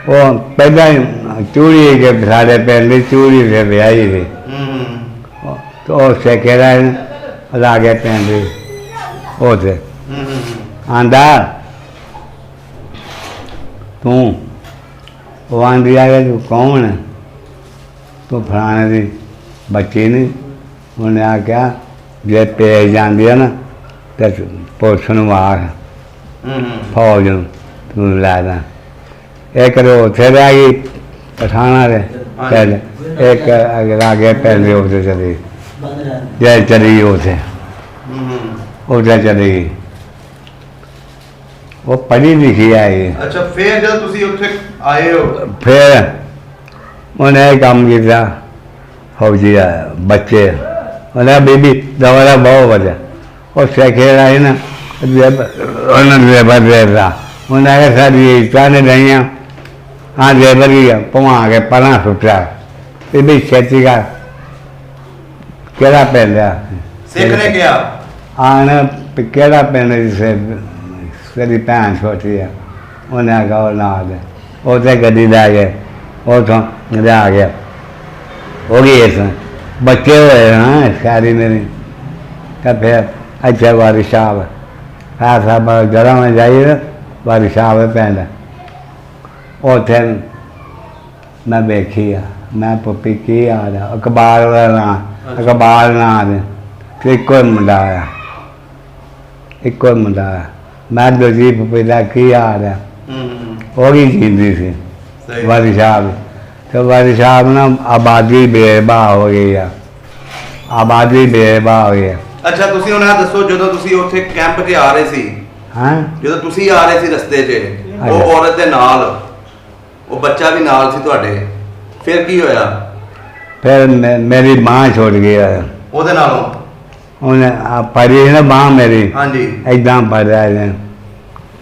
ਉਹ ਪਹਿਲਾਂ ਹੀ ਚੂੜੀ ਕੇ ਸਾਡੇ ਪਿੰਡ ਦੀ ਚੂੜੀ ਦੇ ਵਿਆਹੀ ਸੀ। ਹੂੰ ਤੇ ਉਹ ਸਿੱਖੇ ਰਹੇ ਲਾਗੇ ਪਿੰਡ ਦੀ ਉੱਥੇ ਆਂਦਾ ਤੂੰ ਉਹ ਆਂਦੀ ਆ ਗਿਆ ਤੂੰ ਕੌਣ ਹੈ? ਤੂੰ ਫਲਾਣੇ ਦੀ ਬੱਚੀ ਨਹੀਂ। ਉਹਨੇ ਆਖਿਆ ਜੇ ਪੇਜ ਜਾਂਦੀ ਆ ਨਾ ਤੇ ਪੁਲਿਸ ਨੂੰ ਆਖ ਫੌਜ ਨੂੰ ਤੂੰ ਲੈ ਜਾ। ਇੱਕ ਉੱਥੇ ਰਹਿ ਗਈ ਪਠਾਣਾ ਦੇ ਪਿੰਡ ਇੱਕ ਲਾਗੇ ਪਿੰਡ ਦੇ ਉੱਥੇ ਚਲੀ ਜੇ ਚਲੀ ਉੱਥੇ ਉੱਥੇ ਚਲੀ ਗਈ। ਉਹ ਪੜ੍ਹੀ ਲਿਖੀ ਆਈ। ਅੱਛਾ। ਫਿਰ ਜਦੋਂ ਤੁਸੀਂ ਉੱਥੇ ਆਏ ਹੋ ਫਿਰ ਉਹਨੇ ਇਹ ਕੰਮ ਕੀਤਾ ਫੌਜੀ ਆ ਬੱਚੇ ਉਹਨੇ ਬੀਬੀ ਦਵਾਰਾ ਬਹੁਤ ਵਧੀਆ ਉਹ ਸਿੱਖੇ ਰਹੇ ਨਾ ਉਹਨਾਂ ਦੇ ਬਦਲਦਾ ਉਹਨਾਂ ਨੇ ਸਾਡੀ ਚਾਹਨੇ ਰਹੀਆਂ ਹਾਂ ਜੇ ਬਲੀ ਪਵਾ ਕੇ ਪਰਾਂ ਸੁੱਟਿਆ ਬੀਬੀ ਛੇਤੀ ਕਰ ਕਿਹੜਾ ਪਿੰਡ ਆ ਸਿੱਖ ਨੇ ਕਿਹਾ ਆਣ ਕਿਹੜਾ ਪਿੰਡ ਜਿਸੇ ਤੇਰੀ ਭੈਣ ਛੋਟੀ ਆ ਉਹਨੇ ਆਖਿਆ ਉਹ ਨਾਲ ਦੇ ਉੱਥੇ ਗੱਡੀ ਲੈ ਗਏ ਉੱਥੋਂ ਲਿਆ ਗਿਆ ਹੋ ਗਈ ਇਸ ਬੱਚੇ ਹੋਏ ਨਾ ਸਾਰੀ ਮੇਰੀ ਤਾਂ ਫਿਰ ਅੱਛਾ ਵਾਰੀ ਸਾਹਿਬ ਆ ਸਭ ਜਰਾ ਮੈਂ ਜਾਈਏ ਵਾਰੀ ਸਾਹਿਬ ਪਿੰਡ ਉੱਥੇ ਮੈਂ ਵੇਖੀ ਆ ਮੈਂ ਪੱਪੀ ਕੀ ਆ ਰਿਹਾ ਅਖਬਾਰ ਵਾਲਾ ਅਖਬਾਰ ਨਾ ਦੇ ਇੱਕੋ ਹੀ ਮੁੰਡਾ ਆਇਆ ਇੱਕੋ ਹੀ ਮੁੰਡਾ ਆਇਆ ਮੈਂ ਦੂਜੀ ਪੱਪੀ ਦਾ ਕੀ ਆ ਰਿਹਾ ਉਹ ਵੀ ਜੀਂਦੀ ਸੀ ਵਾਰੀ ਸਾਹਿਬ ਤੇ ਵਾਰੀ ਸਾਹਿਬ ਨਾ ਆਬਾਦੀ ਬੇਬਾਹ ਹੋ ਗਈ ਆ ਆਬਾਦੀ ਬੇਬਾਹ ਹੋ ਗਈ। ਅੱਛਾ। ਤੁਸੀਂ ਉਹਨਾਂ ਨੂੰ ਦੱਸੋ ਜਦੋਂ ਤੁਸੀਂ ਉੱਥੇ ਕੈਂਪ 'ਤੇ ਆ ਰਹੇ ਸੀ ਹਾਂ ਜਦੋਂ ਤੁਸੀਂ ਆ ਰਹੇ ਸੀ ਰਸਤੇ 'ਚ ਉਹ ਔਰਤ ਦੇ ਨਾਲ ਉਹ ਬੱਚਾ ਵੀ ਨਾਲ ਸੀ ਤੁਹਾਡੇ ਫਿਰ ਕੀ ਹੋਇਆ? ਫਿਰ ਮੇਰੀ ਬਾਂਹ ਛੁੱਟ ਗਈ ਉਹਦੇ ਨਾਲੋਂ? ਉਹਨੇ ਪੜੀ ਨਾ ਬਾਂਹ ਮੇਰੀ ਹਾਂਜੀ। ਏਦਾਂ ਪੜਿਆ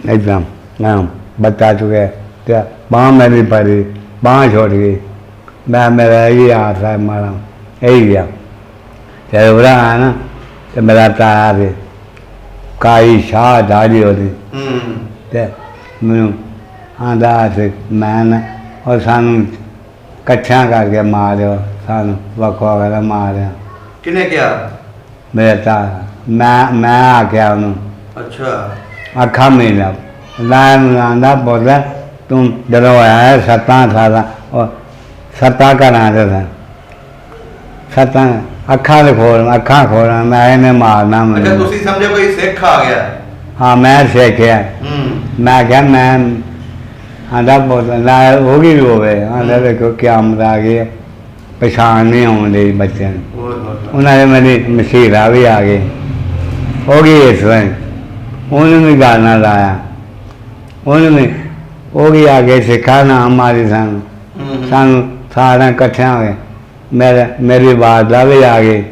ਏਦਾਂ ਨਾ ਬੱਚਾ ਚੁੱਕਿਆ ਤੇ ਬਾਂਹ ਮੇਰੀ ਪੜੀ ਬਾਂਹ ਛੁੱਟ ਗਈ। ਮੈਂ ਮੇਰਾ ਇਹ ਹਾथ है मारा यही गया ਤੇ ਉਹਦਾ ਆ ਨਾ ਤੇ ਮੇਰਾ ਤਾਇਆ ਸੀ ਕਾਈ ਸ਼ਾਹ ਦਾੜੀ ਉਹਦੀ ਤੇ ਮੈਨੂੰ ਆਂਦਾ ਸੀ ਮੈਂ ਨਾ ਉਹ ਸਾਨੂੰ ਇਕੱਠਿਆਂ ਕਰਕੇ ਮਾਰਿਓ ਸਾਨੂੰ ਵੱਖੋ ਵੱਖ ਮਾਰਿਆ। ਕਿਹਨੇ ਕਿਹਾ? ਮੇਰੇ ਤਾਇਆ ਮੈਂ ਆ ਗਿਆ ਉਹਨੂੰ ਅੱਛਾ। ਅੱਖਾਂ ਮੇਲਾ ਲਾਇਨ ਆਂਦਾ ਬੋਲਿਆ ਤੂੰ ਜਦੋਂ ਆਇਆ 7 ਸਾਲਾਂ ਉਹ 7 ਘਰਾਂ ਦੇ ਸਨ 7 ਅੱਖਾਂ ਦੇ ਅੱਖਾਂ ਖੋਲ੍ਹਣਾ ਮੈਂ ਇਹਨੇ ਮਾਰਨਾ ਅੱਛਾ। ਮੈਨੂੰ। ਤੁਸੀਂ ਸਮਝੇ ਕੋਈ ਸਿੱਖ ਆ ਗਿਆ? ਹਾਂ ਮੈਂ ਸਿੱਖਿਆ ਮੈਂ ਕਿਹਾ ਮੈਂ ਆਂਦਾ ਬੋਲਣਾ ਹੋ ਗਈ ਹੋਵੇ ਆਂਦਾ ਵੇਖੋ ਕਿਆਮਤ ਆ ਗਈ ਪਛਾਣ ਨਹੀਂ ਆਉਂਦੀ ਬੱਚਿਆਂ ਨੂੰ। ਉਹਨਾਂ ਦੇ ਮੇਰੀ ਮਸ਼ੀਰਾ ਵੀ ਆ ਗਈ ਹੋ ਗਈ ਇਸ ਤਰ੍ਹਾਂ ਉਹਨੂੰ ਵੀ ਗੱਲ ਨਾਲ ਲਾਇਆ ਉਹਨੂੰ ਵੀ ਉਹ ਵੀ ਆ ਗਏ ਸਿੱਖਾ ਨਾਮ ਮਾਰੀ ਸਾਨੂੰ ਸਾਰਿਆਂ ਇਕੱਠਿਆਂ ਹੋਏ ਮੇਰੀ ਵਾਰਦਾ ਵੀ ਆ ਗਈ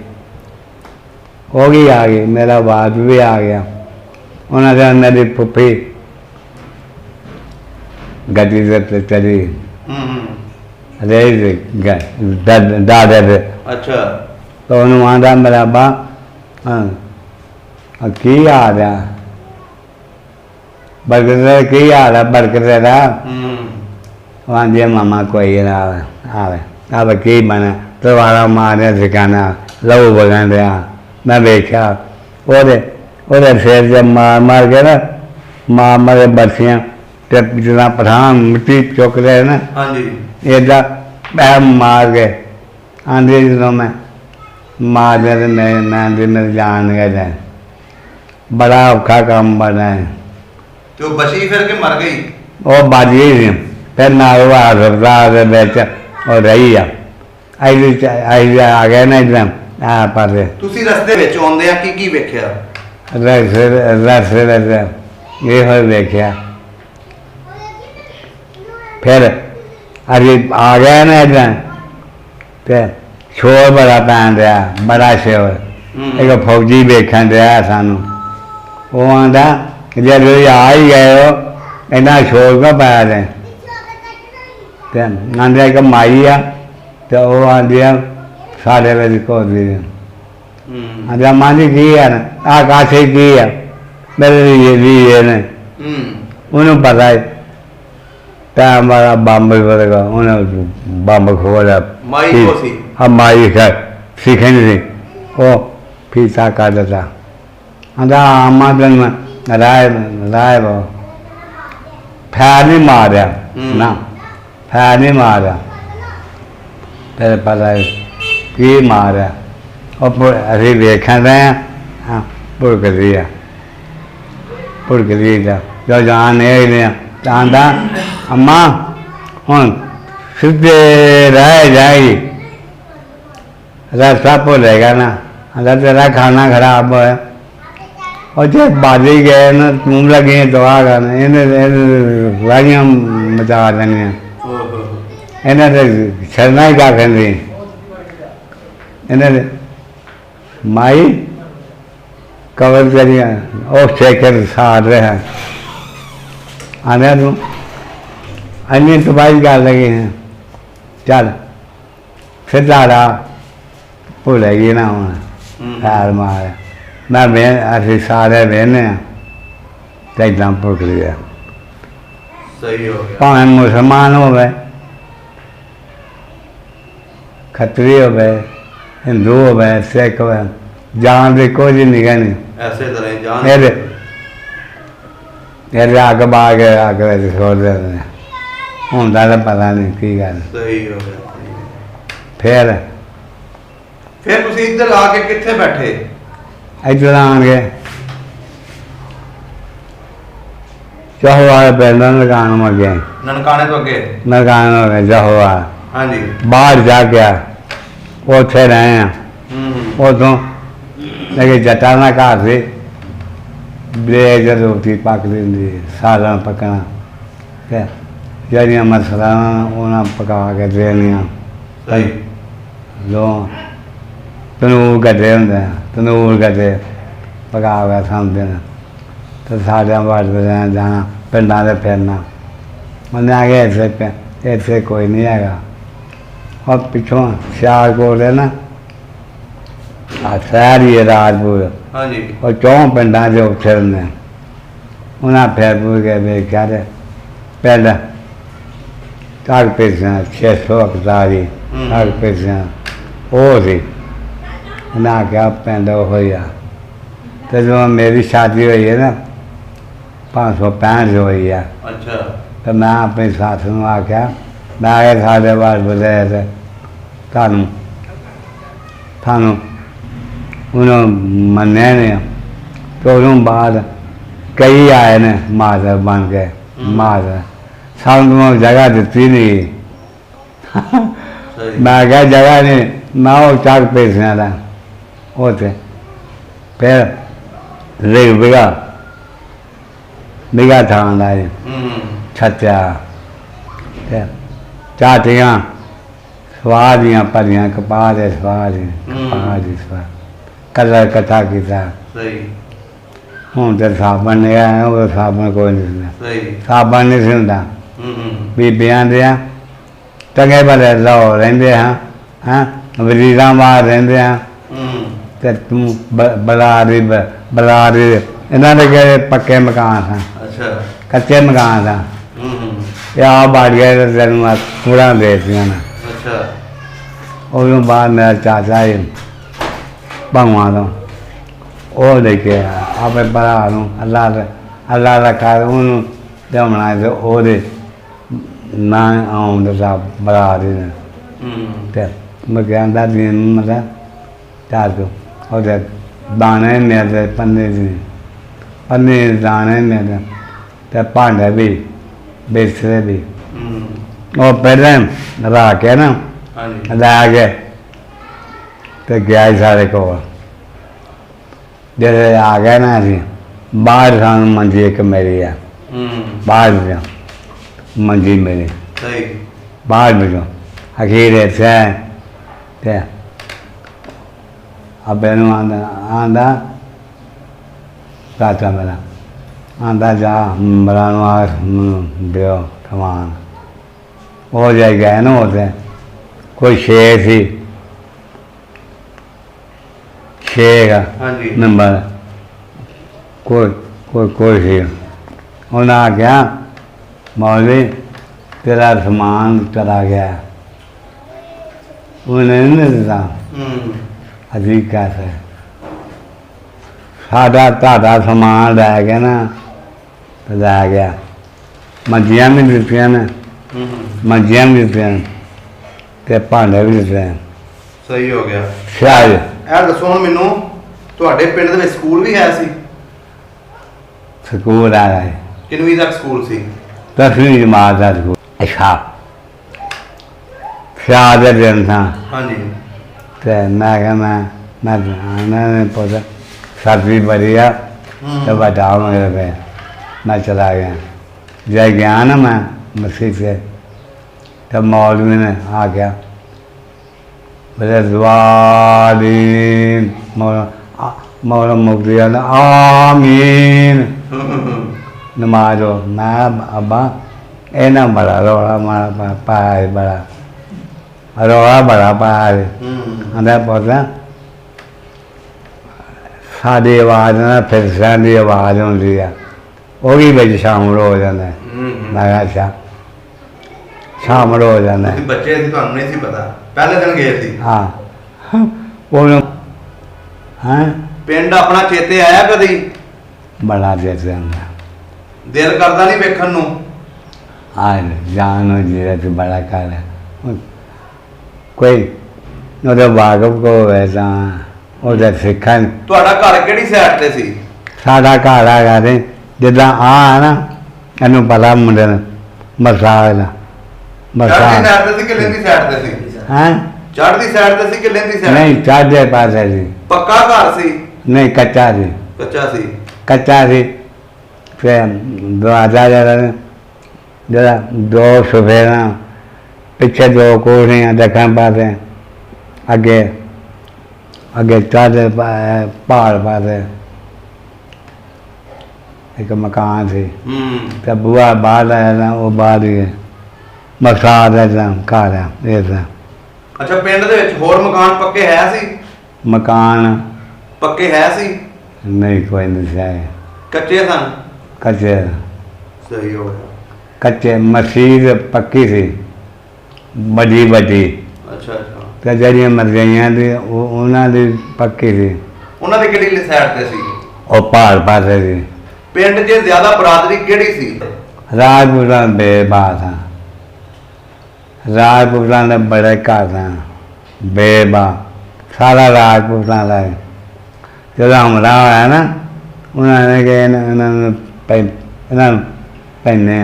ਉਹ ਵੀ ਆ ਗਈ ਮੇਰਾ ਵਾਦ ਵੀ ਆ ਗਿਆ। ਉਹਨਾਂ ਦੇ ਮੇਰੀ ਫੁੱਫੀ ਗੱਡੀ ਦੇ ਚਲੀ ਰਹੇ ਦਾਦੇ ਦੇ। ਅੱਛਾ। ਤਾਂ ਉਹਨੂੰ ਆਂਦਾ ਮੇਰਾ ਬਾ ਕੀ ਆ ਰਿਹਾ ਬਰਕਤ ਕੀ ਆ ਰਿਹਾ ਬਰਕਤ ਦਾ ਆਂਦੇ ਮਾਮਾ ਕੋਈ ਨਾ ਆਵੇ ਆਵੇ ਕੀ ਬਣਾ ਤਲਵਾਰਾਂ ਮਾਰਿਆ ਸਿਕਾਣਾ ਲਹੂ ਵਗਣ ਰਿਹਾ। ਮੈਂ ਵੇਖਿਆ ਉਹਦੇ ਸਿਰ 'ਚ ਮਾਰ ਕੇ ਨਾ ਮਾਰ ਕੇ ਬਰਸੀਆਂ ਤੇ ਜਿੱਦਾਂ ਪਠਾਨ ਮਿੱਟੀ ਚੁੱਕ ਰਹੇ ਨਾ ਹਾਂਜੀ ਇੱਦਾਂ ਮੈਂ ਮਾਰ ਕੇ ਆਂਦੇ ਜਦੋਂ ਮੈਂ ਮਾਰਦੇ ਤੇ ਮੈਂ ਦੀ ਮੇਰੇ ਜਾਨ ਗਏ। ਬੜਾ ਔਖਾ ਕੰਮ ਬਣਾ ਹੈ। ਤੇ ਉਹ ਬਚੀ ਫਿਰ ਕੇ ਮਰ ਗਈ? ਉਹ ਬਚ ਗਈ ਸੀ। ਫਿਰ ਨਾਲ ਉਹ ਹਸਪਤਾਲ ਦੇ ਵਿੱਚ ਉਹ ਰਹੀ ਆ। ਅਸੀਂ ਆ ਗਏ ਨਾ ਇੱਦਾਂ ਆ ਪਾਸੇ ਤੁਸੀਂ ਰਸਤੇ ਵਿੱਚ ਆਉਂਦੇ ਆ ਕੀ ਵੇਖਿਆ? ਰਸਤੇ ਵਿੱਚ ਇਹੋ ਵੇਖਿਆ। ਫਿਰ ਅਸੀਂ ਆ ਗਏ ਨਾ ਇੱਦਾਂ ਤੇ ਸ਼ੋਰ ਬੜਾ ਪੈਣ ਰਿਹਾ, ਬੜਾ ਸ਼ੋਰ। ਇੱਕ ਫੌਜੀ ਵੇਖਣ ਰਿਹਾ ਸਾਨੂੰ। ਉਹ ਆਂਦਾ ਜੇ ਤੁਸੀਂ ਆ ਹੀ ਗਏ ਹੋ ਇੰਨਾ ਸ਼ੋਰ ਕਿਉਂ ਪਾਇਆ ਤੇ ਆਂਦੇ ਇੱਕ ਮਾਈ ਆ ਤੇ ਉਹ ਆਂਦੀ ਆ ਸਾਡੇ ਵਿੱਚ ਘੋਦੀ ਆਂਦਾ ਮਾਂ ਜੀ ਕੀ ਆ ਨਾ ਆਹ ਕਾਸੇ ਕੀ ਆ ਮੇਰੇ ਇਹ ਨੇ ਉਹਨੂੰ ਪਤਾ ਹੈ ਤਾਂ ਹਮਾਰਾ ਬੰਬ ਵਰਗਾ ਉਹਨੇ ਬੰਬ ਖੋਲਿਆ। ਮਾਈ ਕੋ ਸੀ? ਹਾਂ ਮਾਈ ਹੈ ਸਿੱਖਣ ਸੀ ਉਹ ਫੀਤਾ ਕਰ ਦਿੱਤਾ। ਆਂਦਾ ਆਮਾ ਦਿਨ ਰਾਏ ਬੋ ਫੈਰ ਨਹੀਂ ਮਾਰਿਆ ਨਾ ਫੈਰ ਨਹੀਂ ਮਾਰਿਆ। ਫਿਰ ਪਤਾ ਕੀ ਮਾਰਿਆ ਉਹ ਅਸੀਂ ਵੇਖਣ ਰਹੇ ਹਾਂ ਭੁੜਕਦੀ ਆ ਭੁੜਕਦੀ ਦਾ ਜੋ ਜਾਨ ਇਹ ਲਿਆ ਤਾਂ ਆਂਦਾ ਅੰਮਾ ਹੁਣ ਸਿੱਧੇ ਰਹਿ ਜਾਏਗੀ ਰਸਤਾ ਭੁੱਲੇਗਾ ਨਾ। आंदा तेरा खाना खराब है और जो बाजी गए ना तुम लगे दवा करने इन्हें वाइयां मचा देनी इन्हें छड़ना ही क्या कहती इन्हें माई कवर करिए और शेखर साथ रहे हैं आने तू अन्य तबाही कर लगी हैं चल सीधा रहा भूलेगी ना होना खैर मार मैं असी सारे बहने तो इतना भुक लिया सही हो गया भावें मुसलमान हो गए खतरी हो गए हिंदू हो गए सिख हो गए जान की कोई नहीं कहनी ऐसे तरह जान ये अग बा के अग छोड़ देते होंदा तो पता नहीं की गल। सही हो गया। फिर तुसी इधर आके किथे बैठे? इधर आन गए चौहवाल पिंड ननकाने में गए। ननकाने तो अगे? ननकाने में गए चौहवाल। हाँ जी। बाहर जा गया उथे रहे हैं उतों लेकिन जटा ना घर से ब्रेज रोटी पकती होंगी सालन पकना जड़ियाँ मसला उन्हें पका के देनिया दो तनूर कटे होंगे तनूर कटे पका के खाते हैं तो साढ़े बार जाना पिंडा से फिरना उन्हें आगे इतने कोई नहीं है और पिछों सियालकोट है ना शहर ही है राजपुर हाँ जी। और 4 पिंडा से उठे होंगे उन्हें फिर पूर के देखा तो पिंड तक पेशियाँ 641 तक पेशियाँ वो सी उन्हें आख्या पिंड हो गया तो जो मेरी शादी हुई है ना 565 हुई है। अच्छा। तो मैं अपने साथ में आख्या मैं आगे साढ़े 12 बजे थे थानू थानू उन्होंने मन्ने ने तो उन्होंने बाद कई आए ने माधर बन के माधर सामने जगह दी नहीं मैं क्या जगह नहीं मैं वो 4 पैसे था होते फिर रेग बिगा थान लाई छत्या चाटियाँ स्वाद दियाँ भरियां कपाह दे स्वाद कपाह दी स्वाद कलर कथा किया हूँ तो साबन नहीं आया वो साबन कोई नहीं साबन नहीं सी होंदा बीबियां दियां चंगे भले लाओ रेंदे हाँ वजीरां बाहर रेंदे हाँ ते तू बलारी इन्होंने के पक्के मकान था। अच्छा। कच्चे मकान था ये आप बाढ़ गए तेन कूड़ा दे दिया ना। अच्छा। उस बाद मेरा चाचा ही ਭਾਵਾਂ ਤੋਂ ਉਹ ਲੈ ਕੇ ਆਇਆ ਆਪਣੇ ਭਰਾ ਨੂੰ ਅੱਲਾ ਦਾ ਕਰ ਉਹਨੂੰ ਲਿਆਉਣਾ ਤੇ ਉਹਦੇ ਨਾ ਆਉਣ ਦਾ ਭਰਾ ਦੇ ਨੇ ਤੇ ਮੈਂ ਕਹਿੰਦਾ ਵੀ ਮਤਲਬ ਚਾਰ ਤੋਂ ਉਹਦੇ ਦਾਣੇ ਮੇਰੇ ਪੰਨੇ ਦਾਣੇ ਮੇਰੇ ਤੇ ਭਾਂਡੇ ਵੀ ਬੇਸਰੇ ਵੀ ਉਹ ਪਹਿਲਾਂ ਰਾ ਕੇ ਨਾ ਲੈ ਕੇ ਤੇ ਗਿਆ ਸਾਰੇ ਕੋਲ ਜਿਹੜੇ ਆ ਗਏ ਨਾ ਅਸੀਂ ਬਾਹਰ ਸਾਨੂੰ ਮੰਜੀ ਇੱਕ ਮੇਰੀ ਆ ਬਾਹਰ ਗਿਆ ਮੰਜੀ ਮੇਰੀ ਸਹੀ ਬਾਹਰ ਵਿੱਚੋਂ ਅਖੀਰੇ ਤੇ ਅਬੇ ਨੂੰ ਆਂਦਾ ਚਾਚਾ ਮੇਰਾ ਆਂਦਾ ਜਾ ਮੇਰਾ ਨੂੰ ਆ ਦਿਓ ਕਮਾਨ ਉਹ ਜਾ ਗਿਆ ਨਾ ਉਹਦੇ ਕੋਈ ਸ਼ੇਰ ਸੀ ਸ਼ੇਰ ਹਾਂਜੀ ਨੰਬਰ ਕੋਈ ਸੀ ਉਹਨਾਂ ਆ ਗਿਆ ਮੌਲੀ ਤੇਰਾ ਸਮਾਨ ਚਲਾ ਗਿਆ ਉਹਨੇ ਨਹੀਂ ਦਿੱਤਾ ਅਜੀ ਕਹੇ ਸਾਡਾ ਤੁਹਾਡਾ ਸਮਾਨ ਲੈ ਗਿਆ ਨਾ ਤੇ ਲੈ ਗਿਆ ਮੰਜੀਆਂ ਵੀ ਦਿੱਤੀਆਂ ਨੇ ਮੰਜੀਆਂ ਵੀ ਦਿੱਤੀਆਂ ਤੇ ਭਾਂਡੇ ਵੀ ਦਿੱਤੇ ਸਹੀ ਹੋ ਗਿਆ ਸ਼ਾਇਦ ਇਹ ਦੱਸੋ ਹੁਣ ਮੈਨੂੰ ਤੁਹਾਡੇ ਪਿੰਡ ਦੇ ਵਿੱਚ ਸਕੂਲ ਵੀ ਹੈ ਸੀ ਸਕੂਲ ਆ ਗਏ ਕਿੰਨਵੀਂ ਤੱਕ ਸਕੂਲ ਸੀ 10ਵੀਂ ਜਮਾਤ ਦਾ ਸਕੂਲ ਅੱਛਾ ਸ਼ਾਇਦ ਦੇ ਦਿਨ ਥਾ ਹਾਂਜੀ ਤੇ ਮੈਂ ਕਿਹਾ ਮੈਂ ਉਹਨਾਂ ਨੇ ਪੁੱਤ ਸਰਦੀ ਬੜੀ ਆ ਤੇ ਵੱਡਾ ਮਗਰ ਪਏ ਮੈਂ ਚਲਾ ਗਿਆ ਜੇ ਗਿਆ ਨਾ ਮੈਂ ਮਸੀਹ से तब मौलवी ने आ गया बोले दुआलीन मौला मुक्ति आमीन नमाज हो मैं अब्बा ए ना बड़ा रोड़ा मारा पाया बड़ा रोड़ा बड़ा पाया आंदा पौधा साड़ी आवाज ना फिर साड़ी आवाज होती है वो भी बिच शामिल हो जाता है मैं कहा अच्छा शामिल हो जाता है ਬੱਚੇ ਸੀ ਤੁਹਾਨੂੰ ਨਹੀਂ ਸੀ ਪਤਾ ਪਹਿਲੇ ਦਿਨ ਗਏ ਸੀ हाँ वो हाँ ਪਿੰਡ ਆਪਣਾ ਚੇਤੇ ਆਇਆ ਕਦੀ बड़ा देते हैं ਦਿਲ ਕਰਦਾ ਨਹੀਂ ਵੇਖਣ ਨੂੰ आज जानो जीरत बड़ा कर है कोई उधर वाकफ को वैसा उधर सिखा ਤੁਹਾਡਾ ਘਰ ਕਿਹੜੀ ਸਾਈਡ ਤੇ ਸੀ साढ़ा घर आ गए जिदा आ ना ਇਹਨੂੰ ਪਤਾ ਮੁੰਡੇ ਨੂੰ ਮਸਾਲਾ ਚੜ੍ਹਦੀ ਸਾਈਡ ਤੇ ਸੀ ਕਿ ਲਹਿੰਦੀ ਸਾਈਡ ਤੇ ਸੀ ਹਾਂ ਚੜ੍ਹਦੀ ਸਾਈਡ ਤੇ ਸੀ ਕਿ ਲਹਿੰਦੀ ਸਾਈਡ ਨਹੀਂ ਚਾਹਦੇ ਪਾਸੇ ਸੀ ਪੱਕਾ ਘਰ ਸੀ ਨਹੀਂ ਕੱਚਾ ਸੀ ਕੱਚਾ ਸੀ ਫਿਰ ਦਰਵਾਜ਼ਾ ਜਿਹੜਾ ਦੋ ਸਫੇਰਾ ਪਿੱਛੇ ਦੋ ਕੋਠੀਆਂ ਦੇਖਣ ਪਾਸੇ ਅੱਗੇ ਚਾਹਦੇ ਪਹਾੜ ਪਾਸੇ एक मकान थी तो बुआ बाहर आया था वो बाहर ही है मसाद है घर है ऐसा ਅੱਛਾ ਪਿੰਡ ਦੇ ਵਿੱਚ ਹੋਰ ਮਕਾਨ ਪੱਕੇ ਹੈ ਸੀ मकान ਪੱਕੇ ਹੈ ਸੀ नहीं कोई नहीं है ਕੱਚੇ ਸਨ कच्चे ਸਹੀ ਹੋ ਗਿਆ कच्चे मस्जिद पक्की थी बड़ी बड़ी ਅੱਛਾ ਅੱਛਾ तो जड़ियाँ मर गई थी उन्होंने पक्की थी ਉਹਨਾਂ ਦੀ ਕਿਹੜੀ ਸਾਈਡ ਤੇ ਸੀ और पहाड़ पासे थी ਪਿੰਡ 'ਚ ਜ਼ਿਆਦਾ ਬਰਾਦਰੀ ਕਿਹੜੀ ਸੀ राजपूता बेबा था राजपूता ने बड़े का था बेबा सारा राजपूता था जो हमला होया ना उन्होंने पहने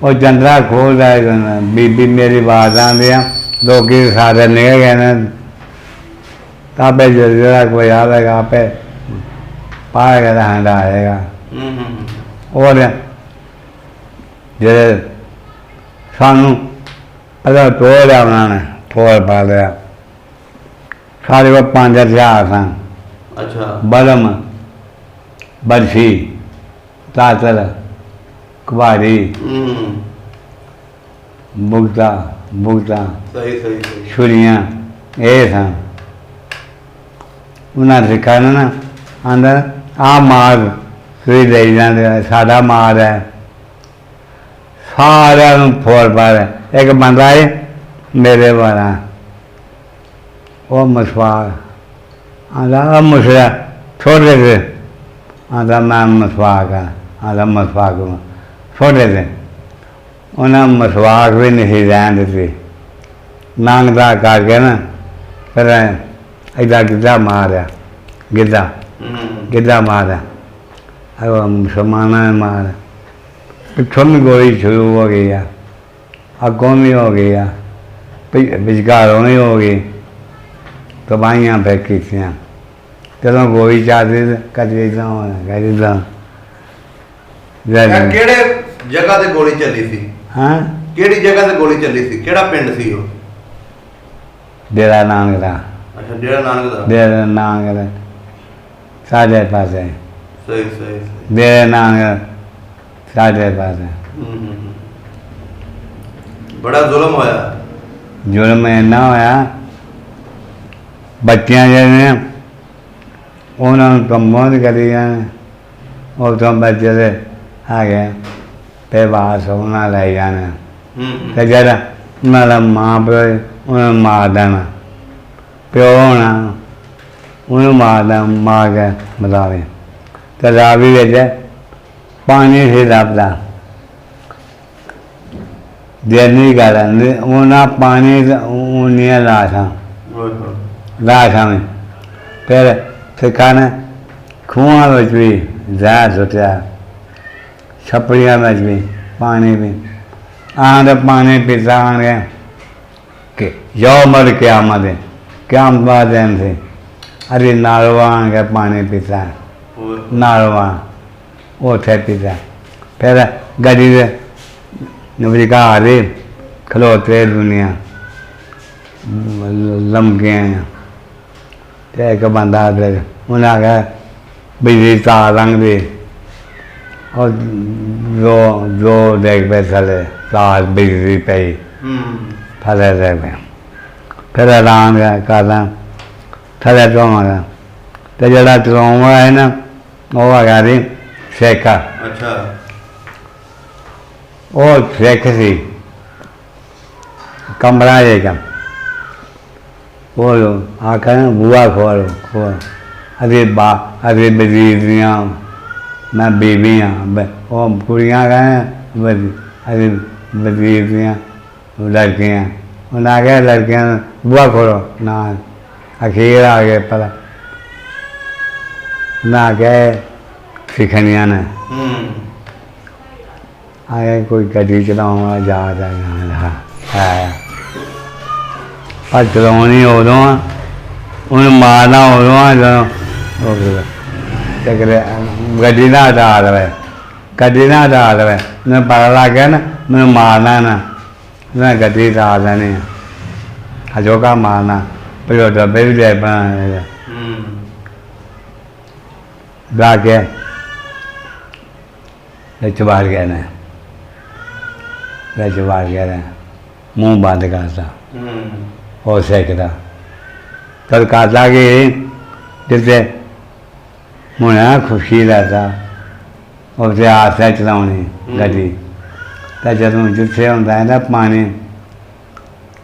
वो जंदरा खोल रहा बीबी मेरी बात आदि लोग सारे निकल गए ना तापे जरा कोई आएगा आपे पाएगा रहना आएगा और जे सानू अगर तोड़ लिया उन्होंने ठोर पा लिया सारे को 5 हथियार सन ਅੱਛਾ बलम बर्फी तातर कुबारी बुगता ਸਹੀ ਸਹੀ छुरियाँ ये सन उन्हें सिखाया ना आंदा आ मार तुम ले जाते साडा मार है सारे फोड़ पा रहे एक बंदा है मेरे वाला ਉਹ ਮਸਵਾਕ ਆਂਦਾ ਮੁਸਰਾ ਛੋਟੇ ਦੇ ਆਂਦਾ ਮੈਂ ਮਸਵਾਕ ਆ ਆਂਦਾ ਮਸਵਾਕ ਛੋਟੇ ਦੇ ਉਹਨਾਂ ਮਸਵਾਕ ਵੀ ਨਹੀਂ ਰਹਿਣ ਦਿੱਤੀ ਮੰਗਦਾ ਕਰਕੇ ਨਾ ਫਿਰ ਐਡਾ ਗਿੱਧਾ ਮਾਰਿਆ ਗਿੱਧਾ ਮਾਰਿਆ ਉਹ ਮੁਸਲਮਾਨਾਂ ਨੇ ਮਾਰਿਆ ਪਿੱਛੋਂ ਵੀ ਗੋਲੀ ਸ਼ੁਰੂ ਹੋ ਗਈ ਆ ਅੱਗੋਂ ਵੀ ਹੋ ਗਈ ਆ ਵਿਚਕਾਰੋਂ ਵੀ ਹੋ ਗਈ ਤਬਾਹੀਆਂ ਫਿਰ ਕੀਤੀਆਂ ਜਦੋਂ ਗੋਲੀ ਚੱਲਦੀ ਕਦੇ ਇੱਦਾਂ ਹੋਣਾ ਕਦੇ ਇੱਦਾਂ ਕਿਹੜੇ ਜਗ੍ਹਾ ਤੇ ਗੋਲੀ ਚੱਲੀ ਸੀ ਹਾਂ ਕਿਹੜੀ ਜਗ੍ਹਾ ਤੇ ਗੋਲੀ ਚੱਲੀ ਸੀ ਕਿਹੜਾ ਪਿੰਡ ਸੀ ਉਹ ਡੇਰਾ ਨਾਨਕ ਦਾ ਅੱਛਾ ਡੇਰਾ ਨਾਨਕ ਦਾ ਡੇਰਾ ਨਾਨਕ ਦਾ ਸਾਡੇ ਪਾਸੇ ਸਹੀ ਸਹੀ ਡੇਰਾ ਨਾਨਕ ਸਾਡੇ ਪਾਸੇ ਬੜਾ ਜ਼ੁਲਮ ਹੋਇਆ ਜ਼ੁਲਮ ਇੰਨਾ ਹੋਇਆ ਬੱਚਿਆਂ ਜਿਹੜੇ ਉਹਨਾਂ ਨੂੰ ਕੰਮੋਂ ਕਰੀ ਜਾਣ ਉਹ ਤੋਂ ਬੱਚੇ ਦੇ ਆ ਗਏ ਤੇ ਬਾਹਰ ਉਹਨਾਂ ਲੈ ਜਾਣਾ ਤੇ ਜਿਹੜਾ ਉਹਨਾਂ ਦਾ ਮਾਂ ਪਿਓ ਉਹਨੂੰ ਮਾਰ ਦੇਣਾ ਪਿਓ ਹੋਣਾ ਉਹਨੂੰ ਮਾਰ ਕੇ ਮਰਾਵੇ ਤੇ ਰਾਵੀ ਵਿੱਚ ਪਾਣੀ ਸੀ ਲੱਭਦਾ ਦੇਣੀ ਕਰਨ ਉਹਨਾਂ ਪਾਣੀ ਉਹਨੀਆਂ ਲਾਸ਼ਾਂ ਵਿੱਚ ਫਿਰ ਸਿੱਖਾਂ ਖੂਹਾਂ ਵਿੱਚ ਵੀ ਜ਼ਹਿਰ ਸੁੱਟਿਆ ਛੱਪੜੀਆਂ ਵਿੱਚ ਵੀ ਪਾਣੀ ਵੀ ਆਂਦੇ ਪਾਣੀ ਪੀਤਾ ਆਂਗੇ ਕਿ ਯੌਮਲ ਕਿਆਮਤ ਦਾ ਦਿਨ ਸੀ ਅਰੇ ਨਾਲਵਾ ਆਂਗੇ ਪਾਣੀ ਪੀਤਾ ਨਾਲਵਾ ਉੱਥੇ ਪੀਤਾ ਫਿਰ ਗੱਡੀ ਦੇ ਵਿਚਕਾਰ ਖਲੋਤੇ ਦੁਨੀਆ ਲੰਮਕੇ ਤੇ ਇੱਕ ਬੰਦਾ ਫਿਰ ਉਹਨਾਂ ਆ ਬਿਜਲੀ ਤਾਰ ਲੰਘਦੀ ਉਹ ਜੋ ਦੇਖ ਪਏ ਥੱਲੇ ਤਾਰ ਬਿਜਲੀ ਪਈ ਥੱਲੇ ਦੇਖ ਪਏ ਫਿਰ ਆਰਾਮ ਕਰਦਾ ਥੱਲੇ ਚਲਾਉਂਦਾ ਤੇ ਜਿਹੜਾ ਚਲਾਉਂਦਾ ਹੈ ਨਾ ਉਹ ਹੈਗਾ ਜੀ ਸਿੱਖ ਅੱਛਾ ਉਹ ਸਿੱਖ ਸੀ ਕਮਰਾ ਜੇਗਾ ਉਹ ਆਖਾਂ ਬੂਆ ਖੋਲ ਅਰੇ ਵਜ਼ੀਰ ਦੀਆਂ ਮੈਂ ਬੀਬੀ ਹਾਂ ਉਹ ਕੁੜੀਆਂ ਕਹਿੰਦੇ ਅਰੇ ਵਜ਼ੀਰ ਦੀਆਂ ਲੜਕੀਆਂ ਉਹਨਾਂ ਆ ਗਿਆ ਲੜਕੀਆਂ ਬੂਆ ਖੋਲੋ ਨਾ ਅਖੀਰ ਆ ਗਏ ਪਰ ਨਾ ਗਏ ਸਿੱਖਣੀਆਂ ਨੇ ਆਏ ਕੋਈ ਗੱਡੀ ਚਲਾਉਣ ਵਾਲਾ ਜਾ ਹੈ ਪਰ ਚਲਾਉਣੀ ਉਦੋਂ ਆ ਉਹਨੂੰ ਮਾਰਨਾ ਉਦੋਂ ਆ ਜਦੋਂ ਤੇ ਗੱਡੀ ਨਾ ਹਟਾ ਦੇਵੇ ਮੈਨੂੰ ਪਤਾ ਲੱਗ ਗਿਆ ਨਾ ਮੈਨੂੰ ਮਾਰਨਾ ਨਾ ਮੈਂ ਗੱਡੀ ਹਟਾ ਦੇਣੀ ਹਜੋਗਾ ਮਾਰਨਾ ਫਿਰ ਉਹ ਡੱਬੇ ਵੀ ਲੈ ਪਾਣਾ ਜਾ ਕੇ ਵਿੱਚ ਬਾਹਰ ਗਿਆ ਨਾ ਵਿੱਚ ਬਾਹਰ ਗਿਆ ਨਾ ਮੂੰਹ ਬੰਦ ਕਰਤਾ ਹੋ ਸਕਦਾ ਕਲ ਕਾਦਾ ਕਿ ਜਿੱਥੇ ਮੁਨਾ ਖੁਸ਼ੀ ਰਹਤਾ ਉਹਦੇ ਆਸੇ ਚਲਾਉਣੀ ਗੱਡੀ ਤਾਂ ਜਦੋਂ ਜਿੱਥੇ ਹੁੰਦਾ ਹੈ ਨਾ ਪਾਣੀ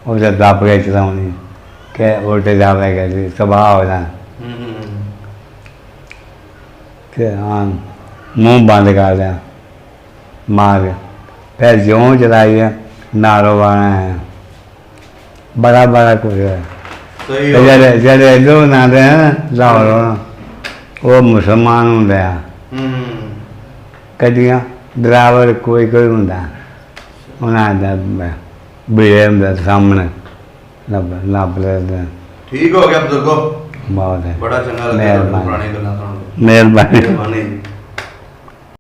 ਉਹਦੇ ਦੱਬ ਕੇ ਚਲਾਉਣੀ ਕਿ ਉਲਟੇ ਜਾਵੇਗਾ ਜੀ ਤਬਾਹ ਹੋ ਜਾਣਾ ਤੇ ਹਾਂ ਮੂੰਹ ਬੰਦ ਕਰ ਲਿਆ ਮਾਰ ਫਿਰ ਜਿਉਂ ਚਲਾਈ ਹੈ ਨਾਲੋਂ ਆਣਾ ਹੈ ਬੜਾ ਕੁਝ ਹੈ ਜਿਹੜੇ ਇੱਧਰੋਂ ਨਾਦੇ ਹੈ ਲਾਹੌਰੋਂ ਉਹ ਮੁਸਲਮਾਨ ਹੁੰਦੇ ਆ ਕਦੀਆਂ ਡਰਾਈਵਰ ਕੋਈ ਹੁੰਦਾ ਉਹਨਾਂ ਦਾ ਬੀਏ ਹੁੰਦਾ ਸਾਹਮਣੇ ਲੱਭ ਲੈਂਦਾ ਠੀਕ ਹੋ ਗਿਆ ਬਜ਼ੁਰਗੋ ਬਹੁਤ ਹੈ ਬੜਾ ਚੰਗਾ ਲੱਗਿਆ ਪੁਰਾਣੀ ਗੱਲਾਂ ਸੁਣ ਕੇ ਮਿਹਰਬਾਨੀ